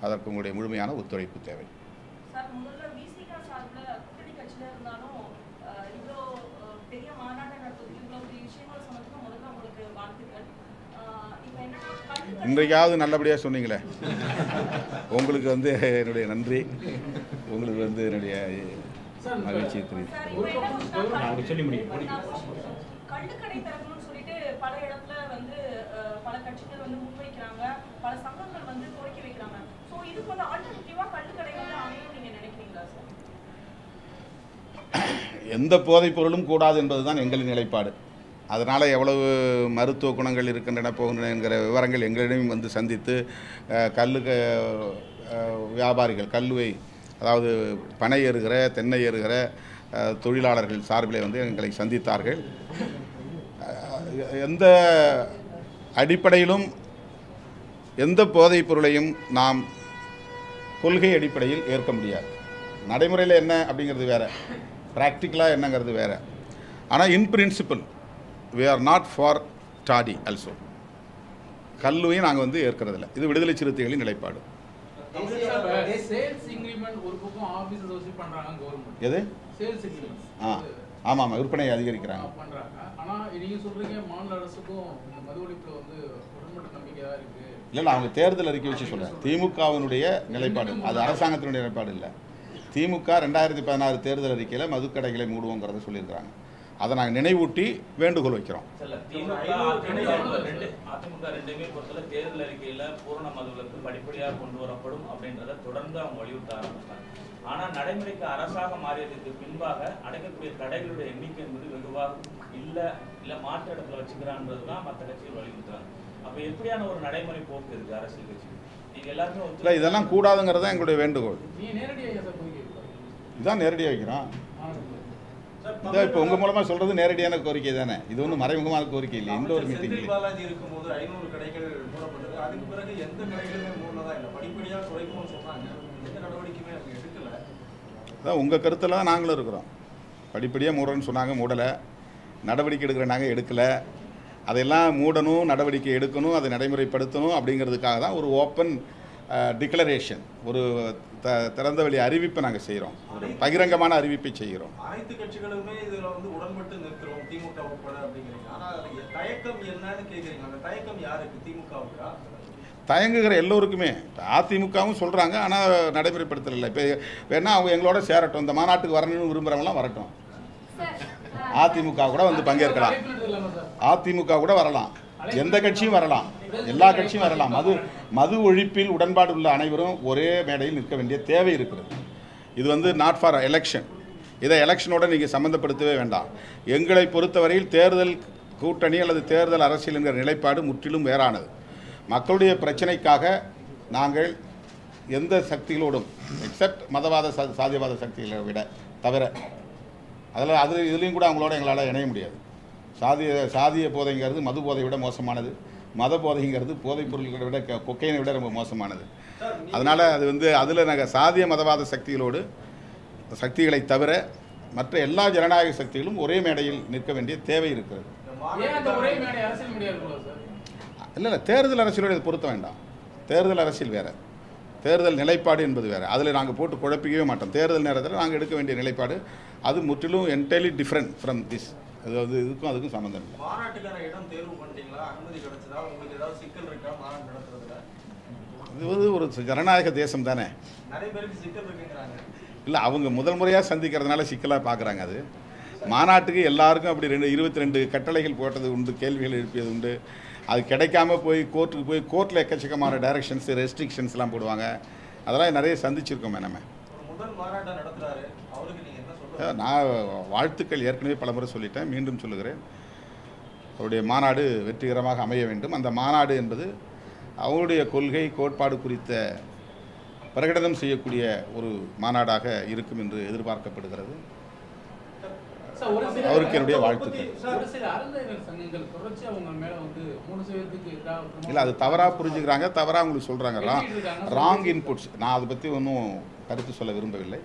அதற்கு உங்களுடைய முழுமையான ஒத்துழைப்பு தேவை. இன்றைக்காவது நல்லபடியாக சொன்னீங்களே, உங்களுக்கு என்னுடைய நன்றி, உங்களுக்கு என்னுடைய மகிழ்ச்சியை சொல்லி முடியும். கள்ளுக்கடை திறக்கணும்னு சொல்லிட்டு பல இடத்துல பல கட்சிகள் முன்வைக்கிறாங்க, பல சங்கங்கள் கோரிக்கை வைக்கிறாங்க. சோ இதுக்கு ஆல்டர்னேட்டிவா கள்ளுக்கடை அமையும் நீங்க நினைக்கிறீங்களா சார்? எந்த போதைப் பொருளும் கூடாது என்பதுதான் எங்களின் நிலைப்பாடு. அதனால் எவ்வளவு மருத்துவ குணங்கள் இருக்கின்றன போகின்றன என்கிற விவரங்கள் எங்களிடம் சந்தித்து வியாபாரிகள், கல்லுவை அதாவது பனை ஏறுகிற, தென்னை ஏறுகிற தொழிலாளர்கள் சார்பிலே எங்களை சந்தித்தார்கள். எந்த அடிப்படையிலும் எந்த போதைப் பொருளையும் நாம் கொள்கை அடிப்படையில் ஏற்க முடியாது. நடைமுறையில் என்ன அப்படிங்கிறது வேறு, ப்ராக்டிக்கலாக என்னங்கிறது வேறு. ஆனால் in principle we are not for toddy also. கல்லுவையும் நாங்கள் ஏற்கிறதில்ல. இது விடுதலை சிறுத்தைகளின் நிலைப்பாடு. எது? ஆமாம், விற்பனை அதிகரிக்கிறாங்க. இல்லை, அவங்க தேர்தல் அறிக்கை வச்சு சொல்கிறேன். திமுகவினுடைய நிலைப்பாடு, அது அரசாங்கத்தினுடைய நிலைப்பாடு இல்லை. திமுக 2016 தேர்தல் அறிக்கையில் மதுக்கடைகளை மூடுவோங்கிறத சொல்லியிருக்கிறாங்க. அதை நாங்கள் நினைவூட்டி வேண்டுகோள் வைக்கிறோம். அதிமுக ரெண்டுமே பொறுத்தவரை தேர்தல் அறிக்கையில் பூரண மதுவிலக்கு படிப்படியாக கொண்டு வரப்படும் அப்படின்றத தொடர்ந்து அவங்க வலியுறுத்த ஆரம்பித்தாங்க. ஆனால் நடைமுறைக்கு அரசாக மாறியதுக்கு பின்பாக அடைக்கக்கூடிய கடைகளுடைய எண்ணிக்கை என்பது வெகுவாக இல்லை மாற்று இடத்துல வச்சுக்கிறான்றது தான் மற்ற கட்சிகள் வலியுறுத்துறாங்க. அப்போ எப்படியான ஒரு நடைமுறை போக்கு இருக்குது அரசியல் கட்சி? நீங்கள் எல்லாருமே இல்லை, இதெல்லாம் கூடாதுங்கிறது தான் எங்களுடைய வேண்டுகோள். இதுதான் நேரடியாக வைக்கிறோம். இதான் இப்போ உங்கள் மூலமாக சொல்கிறது நேரடியான கோரிக்கை தானே, இது ஒன்றும் மறைமுகமான கோரிக்கை இல்லை. இந்த ஒரு மீட்டிங் பாலாஜி இருக்கும்போது 500 கடைகள் மூடப்பட்டது. அதுக்கு பிறகு எந்த கடைகளுமே மூடனதா இல்லை, படிப்படியாக குறைக்கணும்னு சொன்னாங்க. எந்த நடவடிக்கையுமே அவங்க எடுக்கல. அதான் உங்கள் கருத்தில் தான் நாங்களும் இருக்கிறோம். படிப்படியாக மூடணும்னு சொன்னாங்க, மூடலை. நடவடிக்கை எடுக்கிற நாங்கள் எடுக்கலை. அதையெல்லாம் மூடணும், நடவடிக்கை எடுக்கணும், அதை நடைமுறைப்படுத்தணும் அப்படிங்கிறதுக்காக தான் ஒரு ஓப்பன் டிக்ளரேஷன், ஒரு திறந்த வெளி அறிவிப்பை நாங்கள் செய்கிறோம். ஒரு பகிரங்கமான அறிவிப்பை செய்கிறோம். அனைத்து கட்சிகளுமே இதில் உடன்பட்டு நிற்கிறோம், திமுக உட்பட அப்படிங்கிறீங்க. ஆனால் தயக்கம் என்னன்னு கேட்குறீங்க. அந்த தயக்கம் யாருக்கு? திமுகவுக்கா? தயங்குகிற எல்லோருக்குமே. அதிமுகவும் சொல்கிறாங்க, ஆனால் நடைமுறைப்படுத்தலை. இப்போ வேணா அவங்க எங்களோட சேரட்டும், இந்த மாநாட்டுக்கு வரணும்னு விரும்புகிறவங்களாம் வரட்டும். அதிமுக கூட வந்து பங்கேற்கலாம், அதிமுக கூட வரலாம், எந்த கட்சியும் வரலாம், எல்லா கட்சியும் வரலாம். மது ஒழிப்பில் உடன்பாடு உள்ள அனைவரும் ஒரே மேடையில் நிற்க வேண்டிய தேவை இருக்கிறது. இது வந்து நாட் ஃபார் எலெக்ஷன். இதை எலெக்ஷனோட நீங்கள் சம்மந்தப்படுத்தவே வேண்டாம். எங்களை பொறுத்தவரையில் தேர்தல் கூட்டணி அல்லது தேர்தல் அரசியல் என்கிற நிலைப்பாடு முற்றிலும் வேறானது. மக்களுடைய பிரச்சனைக்காக நாங்கள் எந்த சக்திகளோடும் எக்ஸப்ட் மதவாத சாதியவாத சக்திகளை விட தவிர இதுலேயும் கூட அவங்களோட எங்களால் இணைய முடியாது. சாதிய போதைங்கிறது மது போதை விட மோசமானது, மத போதைங்கிறது போதைப் பொருட்களை விட கொக்கைனை விட ரொம்ப மோசமானது. அதனால் அது வந்து அதில் நாங்கள் சாதிய மதவாத சக்திகளை தவிர மற்ற எல்லா ஜனநாயக சக்திகளும் ஒரே மேடையில் நிற்க வேண்டிய தேவை இருக்கிறது. இல்லை, தேர்தல் அரசியலோடு இதை பொருத்த வேண்டாம். தேர்தல் அரசியல் வேறு, தேர்தல் நிலைப்பாடு என்பது வேறு. அதில் நாங்கள் போட்டு குழப்பிக்கவே மாட்டோம். தேர்தல் நேரத்தில் நாங்கள் எடுக்க வேண்டிய நிலைப்பாடு அது முற்றிலும் என்டையர்லி டிஃப்ரெண்ட் ஃப்ரம் திஸ். அதாவது இதுக்கும் அதுக்கும் சம்மந்தம் இல்லை. மாநாட்டுக்கான இடம் தேர்வு பண்ணிட்டீங்களா? அனுமதி கிடைச்சதா? உங்களுக்கு ஏதாவது சிக்கல் இருக்கா மாநாடு நடத்துறதுல? இது வந்து ஒரு ஜனநாயக தேசம் தானே. நிறைய பேருக்கு சிக்கல் இருக்குங்கிறாங்க. இல்லை, அவங்க முதல் முறையாக சந்திக்கிறதுனால சிக்கலாக பார்க்குறாங்க. அது மாநாட்டுக்கு எல்லாருக்கும் அப்படி 22 கட்டளைகள் போட்டது உண்டு, கேள்விகள் எழுப்பியது உண்டு. அது கிடைக்காம கோர்ட்டுக்கு போய் கோர்ட்டில் எக்கச்சக்கமான டைரக்ஷன்ஸ் ரெஸ்ட்ரிக்ஷன்ஸ்லாம் போடுவாங்க. அதெல்லாம் நிறைய சந்திச்சிருக்கோம். நம்ம முதல் மாநாட்டை நடத்துறாரு, அவருக்கு நீங்கள் என்ன சொல்லுங்க? நான் வாழ்த்துக்கள் ஏற்கனவே பலமுறை சொல்லிட்டேன், மீண்டும் சொல்லுகிறேன். அவருடைய மாநாடு வெற்றிகரமாக அமைய வேண்டும். அந்த மாநாடு என்பது அவருடைய கொள்கை கோட்பாடு குறித்த பிரகடனம் செய்யக்கூடிய ஒரு மாநாடாக இருக்கும் என்று எதிர்பார்க்கப்படுகிறது. அவருக்கு என்னுடைய வாழ்த்துக்கள். இல்லை, அது தவறாக புரிஞ்சுக்கிறாங்க, தவறாக உங்களுக்கு சொல்கிறாங்க. Wrong inputs. நான் அதை பற்றி ஒன்றும் கருத்து சொல்ல விரும்பவில்லை.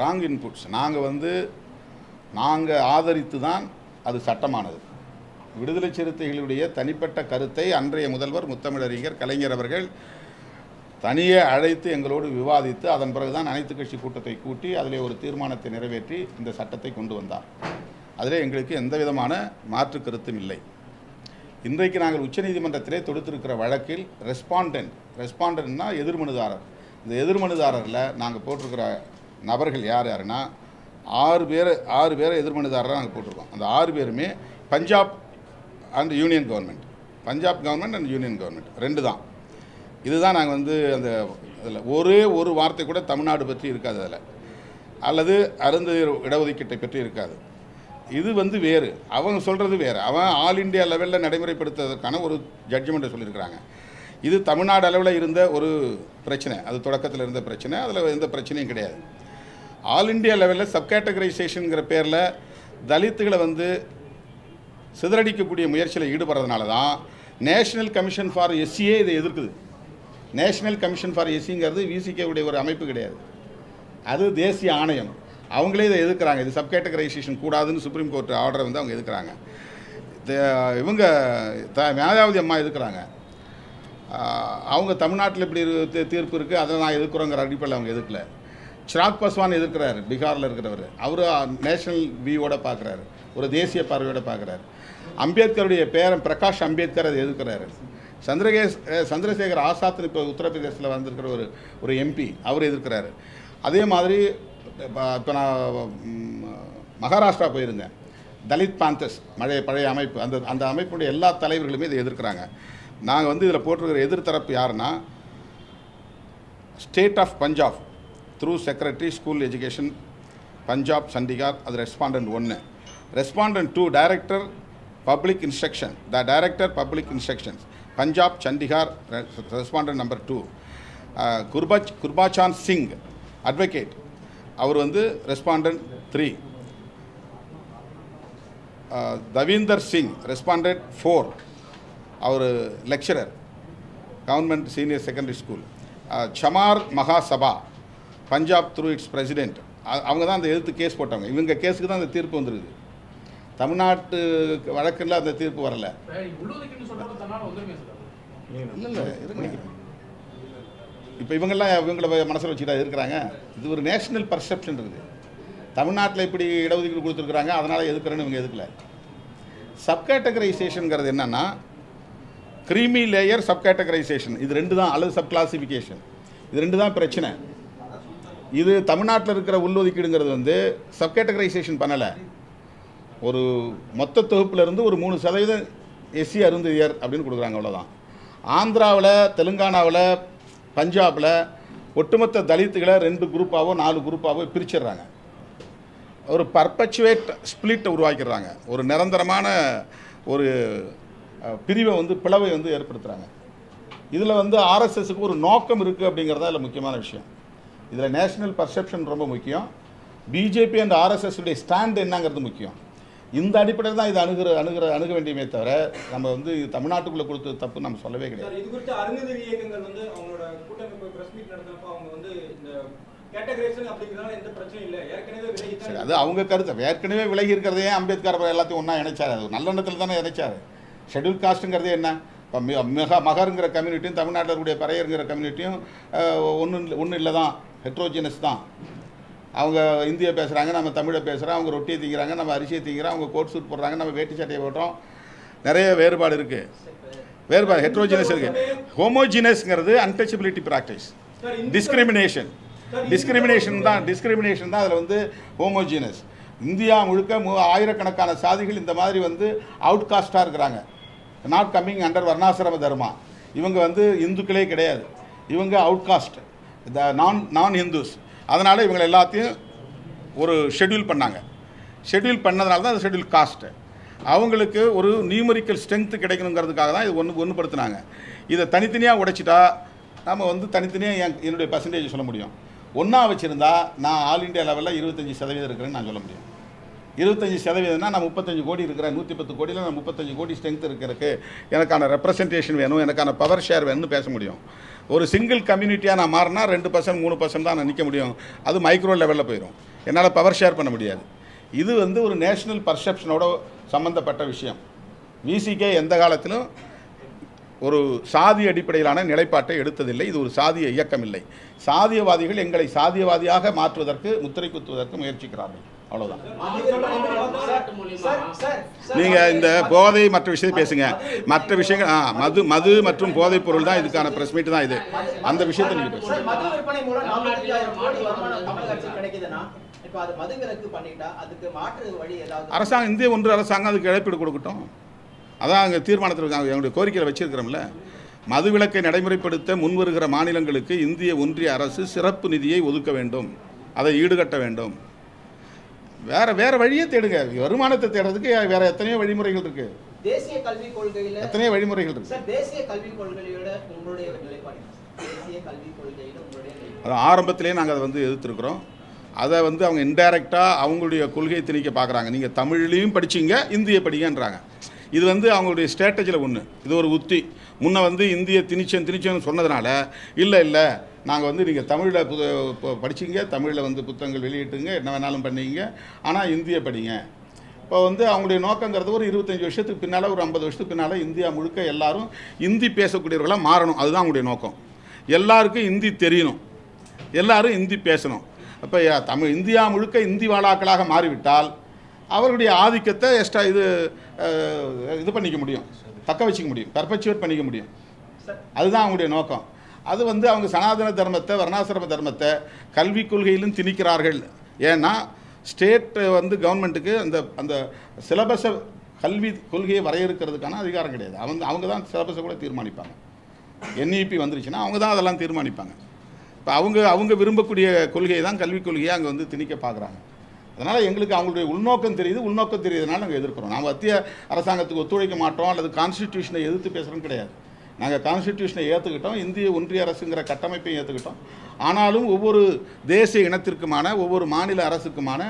ராங் இன்புட்ஸ் நாங்கள் ஆதரித்து தான் அது சட்டமானது. விடுதலை சிறுத்தைகளுடைய தனிப்பட்ட கருத்தை அன்றைய முதல்வர் முத்தமிழறிஞர் கலைஞர் அவர்கள் தனியே அழைத்து எங்களோடு விவாதித்து அதன் பிறகுதான் அனைத்து கட்சி கூட்டத்தை கூட்டி அதிலே ஒரு தீர்மானத்தை நிறைவேற்றி இந்த சட்டத்தை கொண்டு வந்தார். அதில் எங்களுக்கு எந்த விதமான மாற்று கருத்தும் இல்லை. இன்றைக்கு நாங்கள் உச்சநீதிமன்றத்திலே தொடுத்திருக்கிற வழக்கில் ரெஸ்பாண்டன்ட்னா எதிர்மனுதாரர். இந்த எதிர்மனுதாரரில் நாங்கள் போட்டிருக்கிற நபர்கள் யாருன்னா 6 பேரை எதிர்மனுதாரராக நாங்கள் போட்டிருக்கோம். அந்த 6 பேருமே Punjab and union government, Punjab government and union government 2 தான். இதுதான் நாங்கள் வந்து அந்த அதில் ஒரே ஒரு வார்த்தை கூட தமிழ்நாடு பற்றி இருக்காது அதில், அல்லது அருந்ததியர் இடஒதுக்கீட்டை பற்றி இருக்காது. இது வந்து வேறு, அவங்க சொல்கிறது வேறு. அவன் ஆல் இண்டியா லெவலில் நடைமுறைப்படுத்துவதற்கான ஒரு ஜட்ஜ்மெண்ட்டை சொல்லியிருக்கிறாங்க. இது தமிழ்நாடு அளவில் இருந்த ஒரு பிரச்சனை, அது தொடக்கத்தில் இருந்த பிரச்சனை, அதில் எந்த பிரச்சனையும் கிடையாது. ஆல் இண்டியா லெவலில் சப்கேட்டகரைசேஷனுங்கிற பேரில் தலித்துகளை வந்து சிதறடிக்கக்கூடிய முயற்சியில் ஈடுபடுறதுனால தான் நேஷனல் கமிஷன் ஃபார் எஸ்சியே இதை எதிர்க்குது. நேஷனல் கமிஷன் ஃபார் எஸ்சிங்கிறது விசிகேவுடைய ஒரு அமைப்பு கிடையாது, அது தேசிய ஆணையம். அவங்களே இதை எதிர்க்கிறாங்க. இது சப்கேட்டகரைசேஷன் கூடாதுன்னு சுப்ரீம் கோர்ட் ஆர்டரை வந்து அவங்க எதிர்க்கிறாங்க. இவங்க மேதாவதி அம்மா எதிர்க்கிறாங்க. அவங்க தமிழ்நாட்டில் இப்படி தீர்ப்பு இருக்குது, அதை நான் எதிர்க்கிறோங்கிற அடிப்படையில் அவங்க எதிர்க்கல. சிராக் பாஸ்வான் எதிர்க்கிறாரு, பீகாரில் இருக்கிறவர். அவர் நேஷனல் வியூவோட பார்க்குறாரு, ஒரு தேசிய பார்வையோடு பார்க்குறாரு. அம்பேத்கருடைய பேரன் பிரகாஷ் அம்பேத்கர் அதை எதிர்க்கிறாரு. சந்திரசேகர் ஆசாத்னு இப்போ உத்தரப்பிரதேசத்தில் வந்திருக்கிற ஒரு எம்பி, அவர் எதிர்க்கிறாரு. அதே மாதிரி இப்போ நான் மகாராஷ்டிரா போயிருந்தேன். தலித் பாந்தஸ் பழைய அமைப்பு, அந்த அமைப்புடைய எல்லா தலைவர்களுமே இதை எதிர்க்கிறாங்க. நாங்கள் வந்து இதில் போட்டிருக்கிற எதிர்த்தரப்பு யாருன்னா, state of Punjab through secretary school education Punjab Chandigarh, அது respondent 1. Respondent 2 director public instruction, director public instructions Punjab Chandigarh, respondent number 2. Gurbachan Singh advocate, அவர் வந்து ரெஸ்பாண்டன்ட் 3. தவீந்தர் சிங் ரெஸ்பாண்டன்ட் 4, அவர் lecturer government senior secondary school. Chamar Mahasabha Punjab through its president, அவங்க தான் அந்த எதிர்த்து கேஸ் போட்டவங்க. இவங்க கேஸுக்கு தான் அந்த தீர்ப்பு வந்துருக்குது. தமிழ்நாட்டு வழக்கில் அந்த தீர்ப்பு வரல. இல்லை இருங்க, இப்போ இவங்கள மனசில் வச்சுட்டா இருக்கிறாங்க. இது ஒரு நேஷனல் பர்செப்ஷன் இருக்குது. தமிழ்நாட்டில் இப்படி இடஒதுக்கீடு கொடுத்துருக்குறாங்க, அதனால் எதுக்குறேன்னு இவங்க எதுக்கல. சப்கேட்டகரைசேஷனுங்கிறது என்னென்னா, க்ரீமி லேயர் சப்கேட்டகரைசேஷன், இது 2 தான், அல்லது சப் கிளாசிஃபிகேஷன், இது 2 தான் பிரச்சனை. இது தமிழ்நாட்டில் இருக்கிற உள்ஒதுக்கீடுங்கிறது வந்து சப்கேட்டகரைசேஷன் பண்ணலை. ஒரு மொத்த தொகுப்பிலிருந்து ஒரு 3% எஸ்சி அருந்ததியர் அப்படின்னு கொடுக்குறாங்க, அவ்வளோதான். ஆந்திராவில், தெலுங்கானாவில், பஞ்சாபில் ஒட்டுமொத்த தலித்துகளை 2 குரூப்பாவோ 4 குரூப்பாவோ பிரிச்சிடுறாங்க. ஒரு பர்பச்சுவேட் ஸ்பிளிட்டை உருவாக்கிடுறாங்க. ஒரு நிரந்தரமான ஒரு பிரிவை வந்து பிளவை வந்து ஏற்படுத்துகிறாங்க. இதில் வந்து ஆர்எஸ்எஸ்க்கு ஒரு நோக்கம் இருக்குது அப்படிங்கிறதா இதில் முக்கியமான விஷயம். இதில் நேஷனல் பர்செப்ஷன் ரொம்ப முக்கியம். பிஜேபி அண்ட் ஆர்எஸ்எஸ்டைய ஸ்டாண்ட் என்னங்கிறது முக்கியம். இந்த அடிப்படையில் தான் இது அணுக வேண்டியமே தவிர நம்ம வந்து தமிழ்நாட்டுக்குள்ளே கொடுத்த தப்பு நம்ம சொல்லவே கிடையாது. இது குறித்து அருந்ததி இயக்கங்கள் வந்து அவங்களோட கூட்டமைப்பு பிரஸ் மீட் நடத்தினப்போ அவங்க வந்து இந்த கேட்டகரைசேஷன் அப்படிங்கிறதால எந்த பிரச்சனையும் இல்லை, ஏற்கனவே விலகி. சரி, அது அவங்க கருத்து. ஏற்கனவே விலகி இருக்கிறதே அம்பேத்கர் எல்லாத்தையும் ஒன்றா இணைச்சார். அது நல்ல எண்ணத்தில் தானே இணைச்சார். ஷெட்யூல் காஸ்ட்டுங்கிறதே என்ன, இப்போ மகருங்கிற கம்யூனிட்டியும் தமிழ்நாட்டில் இருக்கக்கூடிய பறையருங்கிற கம்யூனிட்டியும் ஒன்றும் இல்லை தான், ஹெட்ரோஜினஸ் தான். அவங்க இந்தியை பேசுகிறாங்க, நம்ம தமிழை பேசுகிறோம். அவங்க ரொட்டியை திங்கிறாங்க, நம்ம அரிசியை திங்கிறோம். அவங்க கோட் சூட் போடுறாங்க, நம்ம வேட்டி சட்டையை போடுறோம். நிறைய வேறுபாடு இருக்குது. வேறுபாடு ஹெட்ரோஜினஸ் இருக்குது. ஹோமோஜினஸ்ங்கிறது அன்டச்சபிலிட்டி ப்ராக்டிஸ். டிஸ்கிரிமினேஷன் தான் அதில் வந்து ஹோமோஜினஸ். இந்தியா முழுக்க ஆயிரக்கணக்கான சாதிகள் இந்த மாதிரி வந்து அவுட்காஸ்டாக இருக்கிறாங்க. நாட் கம்மிங் அண்டர் வர்ணாசிரம தர்மா. இவங்க வந்து இந்துக்களே கிடையாது, இவங்க அவுட்காஸ்ட், நான் ஹிந்துஸ். அதனால் இவங்க எல்லாத்தையும் ஒரு ஷெட்யூல் பண்ணாங்க. ஷெட்யூல் பண்ணதுனால தான் அது ஷெட்யூல் காஸ்ட்டு. அவங்களுக்கு ஒரு நியூமரிக்கல் ஸ்ட்ரென்த்து கிடைக்கணுங்கிறதுக்காக தான் இது ஒன்றுபடுத்தினாங்க. இதை தனித்தனியாக உடைச்சிட்டா நம்ம வந்து தனித்தனியாக என்னுடைய பர்சன்டேஜ் சொல்ல முடியும். ஒன்றா வச்சுருந்தா நான் ஆல் இண்டியா லெவலில் 25% இருக்கிறேன்னு நான் சொல்ல முடியும். 25%னா நான் 35 கோடி இருக்கிறேன். 110 கோடியில் நான் 35 கோடி ஸ்ட்ரென்த் இருக்கிறதுக்கு எனக்கான ரெப்ரசன்டேஷன் வேணும், எனக்கான பவர் ஷேர் வேணும்னு பேச முடியும். ஒரு சிங்கிள் கம்யூனிட்டியாக நான் மாறினா 2% 3% தான் நான் நிற்க முடியும். அது மைக்ரோ லெவலில் போயிடும். என்னால் பவர் ஷேர் பண்ண முடியாது. இது வந்து ஒரு நேஷனல் பர்செப்ஷனோட சம்மந்தப்பட்ட விஷயம். விசிகே எந்த காலத்திலும் ஒரு சாதி அடிப்படையிலான நிலைப்பாட்டை எடுத்ததில்லை. இது ஒரு சாதிய இயக்கம் இல்லை. சாதியவாதிகள் எங்களை சாதியவாதியாக மாற்றுவதற்கு, முத்திரை குத்துவதற்கு முயற்சிக்கிறார்கள், அவ்வளோதான். நீங்கள் இந்த போதை மற்ற விஷயத்தை பேசுங்க. மற்ற விஷயங்கள் மது மற்றும் போதைப் பொருள் தான் இதுக்கான பிரஸ் மீட் தான் இது. அந்த விஷயத்தை நீங்கள் பேசுங்க. அரசாங்கம், இந்திய ஒன்று அரசாங்கம் அதுக்கு இழப்பீடு கொடுக்கட்டும். அதான் அங்கே தீர்மானத்தில் இருக்காங்க, எங்களுடைய கோரிக்கையில் வச்சிருக்கிறோம்ல. மதுவிலக்கை நடைமுறைப்படுத்த முன்வருகிற மாநிலங்களுக்கு இந்திய ஒன்றிய அரசு சிறப்பு நிதியை ஒதுக்க வேண்டும், அதை ஈடுகட்ட வேண்டும். வேற வழியே தேடுங்க. வருமானத்தை தேடுறதுக்கு வேற எத்தனையோ வழிமுறைகள் இருக்கு. தேசிய கல்விக் கொள்கையில எத்தனையோ வழிமுறைகள் இருக்கு. சார், தேசிய கல்விக் கொள்கையோட உங்களுடைய நிலைப்பாடு, தேசிய கல்விக் கொள்கையில உங்களுடைய அது ஆரம்பத்திலேயே நாங்கள் அதை வந்து எதிர்த்திருக்கிறோம். அதை வந்து அவங்க இன்டைரக்டாக அவங்களுடைய கொள்கையை திணிக்க பார்க்குறாங்க. நீங்கள் தமிழ்லையும் படிச்சிங்க, இந்திய படிங்கன்றாங்க. இது வந்து அவங்களுடைய ஸ்ட்ராட்டஜியில் ஒன்று. இது ஒரு உத்தி. முன்ன வந்து இந்திய திணிச்சேன்னு சொன்னதுனால இல்லை நாங்கள் வந்து நீங்கள் தமிழில் படிச்சிங்க, தமிழில் வந்து புத்தகங்கள் வெளியிட்டுங்க, என்ன வேணாலும் பண்ணிங்க, ஆனால் இந்திய படிங்க. இப்போ வந்து அவங்களுடைய நோக்கங்கிறது ஒரு 25 வருஷத்துக்கு பின்னால், ஒரு 50 வருஷத்துக்கு பின்னால் இந்தியா முழுக்க எல்லாரும் இந்தி பேசக்கூடியவர்களாக மாறணும். அதுதான் அவங்களுடைய நோக்கம். எல்லாருக்கும் இந்தி தெரியணும், எல்லாரும் இந்தி பேசணும். அப்போ இந்தியா முழுக்க இந்தி வாழாக்களாக மாறிவிட்டால் அவர்களுடைய ஆதிக்கத்தை எக்ஸ்ட்ரா இது பண்ணிக்க முடியும், தக்க வச்சுக்க முடியும், பர்பச்சுவேட் பண்ணிக்க முடியும். அதுதான் அவங்களுடைய நோக்கம். அது வந்து அவங்க சனாதன தர்மத்தை, வர்ணாசிரம தர்மத்தை கல்விக் கொள்கையிலும் திணிக்கிறார்கள். ஏன்னா ஸ்டேட் வந்து கவர்மெண்ட்டுக்கு அந்த அந்த சிலபஸை கல்வி கொள்கையை வரையறுக்கிறதுக்கான அதிகாரம் கிடையாது. அவங்க தான் சிலபஸை கூட தீர்மானிப்பாங்க. NEP வந்துருச்சுன்னா அவங்க தான் அதெல்லாம் தீர்மானிப்பாங்க. இப்போ அவங்க விரும்பக்கூடிய கொள்கையை தான் கல்விக் கொள்கையை அங்கே வந்து திணிக்க பார்க்குறாங்க. அதனால் எங்களுக்கு அவங்களுடைய உள்நோக்கம் தெரியுதுனால நாங்கள் எதிர்க்கிறோம். நாம் மத்திய அரசாங்கத்துக்கு ஒத்துழைக்க மாட்டோம் அல்லது கான்ஸ்டிடியூஷனை எதிர்த்து பேசுகிறோம் கிடையாது. நாங்கள் கான்ஸ்டிடியூஷனை ஏற்றுக்கிட்டோம், இந்திய ஒன்றிய அரசுங்கிற கட்டமைப்பையும் ஏற்றுக்கிட்டோம். ஆனாலும் ஒவ்வொரு தேசிய இனத்திற்குமான ஒவ்வொரு மாநில அரசுக்குமான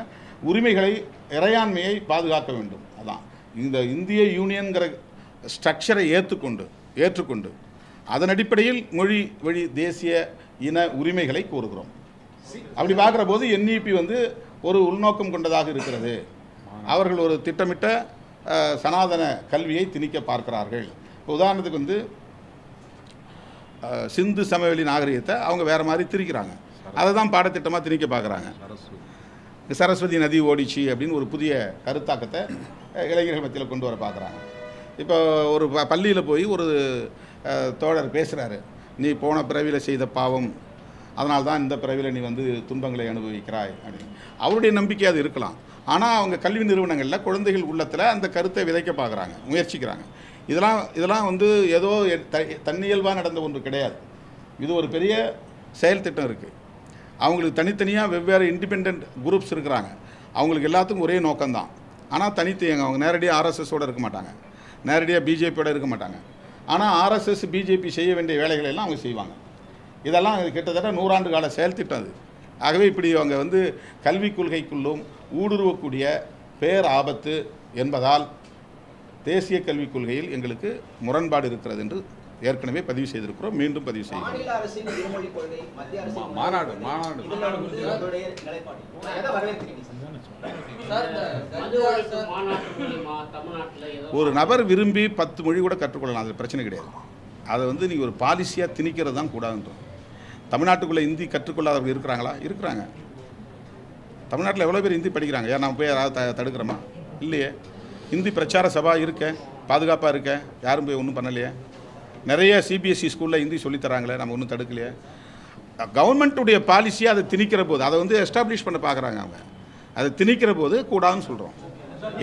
உரிமைகளை இறையாண்மையை பாதுகாக்க வேண்டும். அதான் இந்த இந்திய யூனியன்கிற ஸ்ட்ரக்சரை ஏற்றுக்கொண்டு அதன் அடிப்படையில் மொழி வழி தேசிய இன உரிமைகளை கோருகிறோம். அப்படி பார்க்குற போது NEP வந்து ஒரு உள்நோக்கம் கொண்டதாக இருக்கிறது. அவர்கள் ஒரு திட்டமிட்ட சனாதன கல்வியை திணிக்க பார்க்கிறார்கள். உதாரணத்துக்கு வந்து சிந்து சமவெளி நாகரிகத்தை அவங்க வேறு மாதிரி திரிக்கிறாங்க. அதை தான் பாடத்திட்டமாக திணிக்க பார்க்குறாங்க. சரஸ்வதி நதி ஓடிச்சு அப்படின்னு ஒரு புதிய கருத்தாக்கத்தை இளைஞர்கள் மத்தியில் கொண்டு வர பார்க்குறாங்க. இப்போ ஒரு பள்ளியில் போய் ஒரு தோழர் பேசுகிறாரு, நீ போன பிறவியில் செய்த பாவம், அதனால தான் இந்த பிறவியில் நீ வந்து துன்பங்களை அனுபவிக்கிறாய் அப்படின்னு. அவருடைய நம்பிக்கை அது இருக்கலாம். ஆனால் அவங்க கல்வி நிறுவனங்களில் குழந்தைகள் உள்ளத்தில் அந்த கருத்தை விதைக்க பார்க்குறாங்க, முயற்சிக்கிறாங்க. இதெல்லாம் வந்து ஏதோ தன்னியல்பாக நடந்த ஒன்று கிடையாது. இது ஒரு பெரிய செயல் திட்டம் இருக்குது. அவங்களுக்கு தனித்தனியாக வெவ்வேறு இண்டிபெண்ட் குரூப்ஸ் இருக்கிறாங்க. அவங்களுக்கு எல்லாத்துக்கும் ஒரே நோக்கம்தான். ஆனால் அவங்க நேரடியாக RSSோடு இருக்க மாட்டாங்க, நேரடியாக BJPயோடு இருக்க மாட்டாங்க. ஆனால் RSS BJP செய்ய வேண்டிய வேலைகளை எல்லாம் அவங்க செய்வாங்க. இதெல்லாம் கிட்டத்தட்ட 100 ஆண்டு கால செயல் திட்டம் அது. ஆகவே இப்படி அவங்க வந்து கல்விக் கொள்கைக்குள்ளும் ஊடுருவக்கூடிய பேர் ஆபத்து என்பதால் தேசிய கல்விக் கொள்கையில் எங்களுக்கு முரண்பாடு இருக்கிறது என்று ஏற்கனவே பதிவு செய்திருக்கிறோம், மீண்டும் பதிவு செய்கிறோம். மாநில அரசின் இருமொழி கொள்கை, மத்திய அரசின் மாநாடு இதுல வந்து உங்களுடைய நிலைப்பாடு எதை வரவேற்கிறீங்க சார்? ஒரு நபர் விரும்பி 10 மொழி கூட கற்றுக்கொள்ளலாம், அது பிரச்சனை கிடையாது. அதை வந்து நீங்கள் ஒரு பாலிசியாக திணிக்கிறது தான் கூடாதுன்றோம். தமிழ்நாட்டுக்குள்ளே ஹிந்தி கற்றுக்கொள்ளாதவர்கள் இருக்கிறாங்களா? இருக்கிறாங்க. தமிழ்நாட்டில் எவ்வளோ பேர் ஹிந்தி படிக்கிறாங்க? ஏன் நம்ம போய் யாராவது தடுக்கிறோமா? இல்லையே. ஹிந்தி பிரச்சார சபா இருக்கேன், பாதுகாப்பாக இருக்கேன், யாரும் போய் ஒன்றும் பண்ணலையே. நிறைய CBSE ஸ்கூலில் ஹிந்தி சொல்லித்தராங்களே, நம்ம ஒன்றும் தடுக்கலையே. கவர்மெண்ட்டுடைய பாலிசியை அதை திணிக்கிற போது, அதை வந்து எஸ்டாப்ளிஷ் பண்ண பார்க்குறாங்க அவங்க. அதை திணிக்கிற போது கூடாதுன்னு சொல்கிறோம்.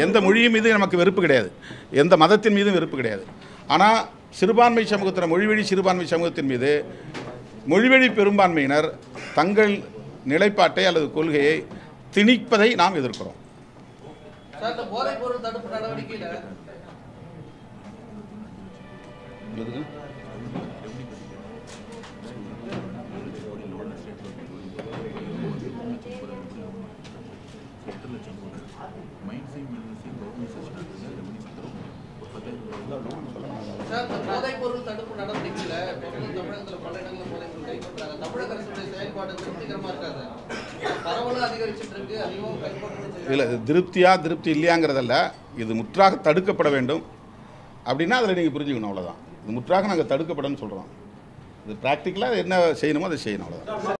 எந்த மொழியின் மீது நமக்கு வெறுப்பு கிடையாது, எந்த மதத்தின் மீதும் வெறுப்பு கிடையாது. ஆனால் சிறுபான்மை சமூகத்தினர், மொழிவழி சிறுபான்மை சமூகத்தின் மீது மொழிவழி பெரும்பான்மையினர் தங்கள் நிலைப்பாட்டை அல்லது கொள்கையை திணிப்பதை நாம் எதிர்க்கிறோம். போதைப் பொருள் தடுப்பு நடவடிக்கையில் போதைப் பொருள் தடுப்பு நடவடிக்கையில் தமிழகத்தில் பல இடங்களில் போதைப் பொருள் கைப்பற்றாங்க. தமிழக அரசுடைய செயல்பாடு திருப்திகரமாக இருக்காது, பரவலாக அதிகரிச்சுட்டு இருக்கு, அதிகம் கைப்பற்றது இல்லை. திருப்தி இல்லையாங்கிறதல்ல, இது முற்றாக தடுக்கப்பட வேண்டும் அப்படின்னா அதில் நீங்கள் புரிஞ்சுக்கணும், அவ்வளோதான். இது முற்றாக நாங்கள் தடுக்கப்படணும்னு சொல்கிறோம். இது ப்ராக்டிக்கலாக என்ன செய்யணுமோ அதை செய்யணும், அவ்வளோதான்.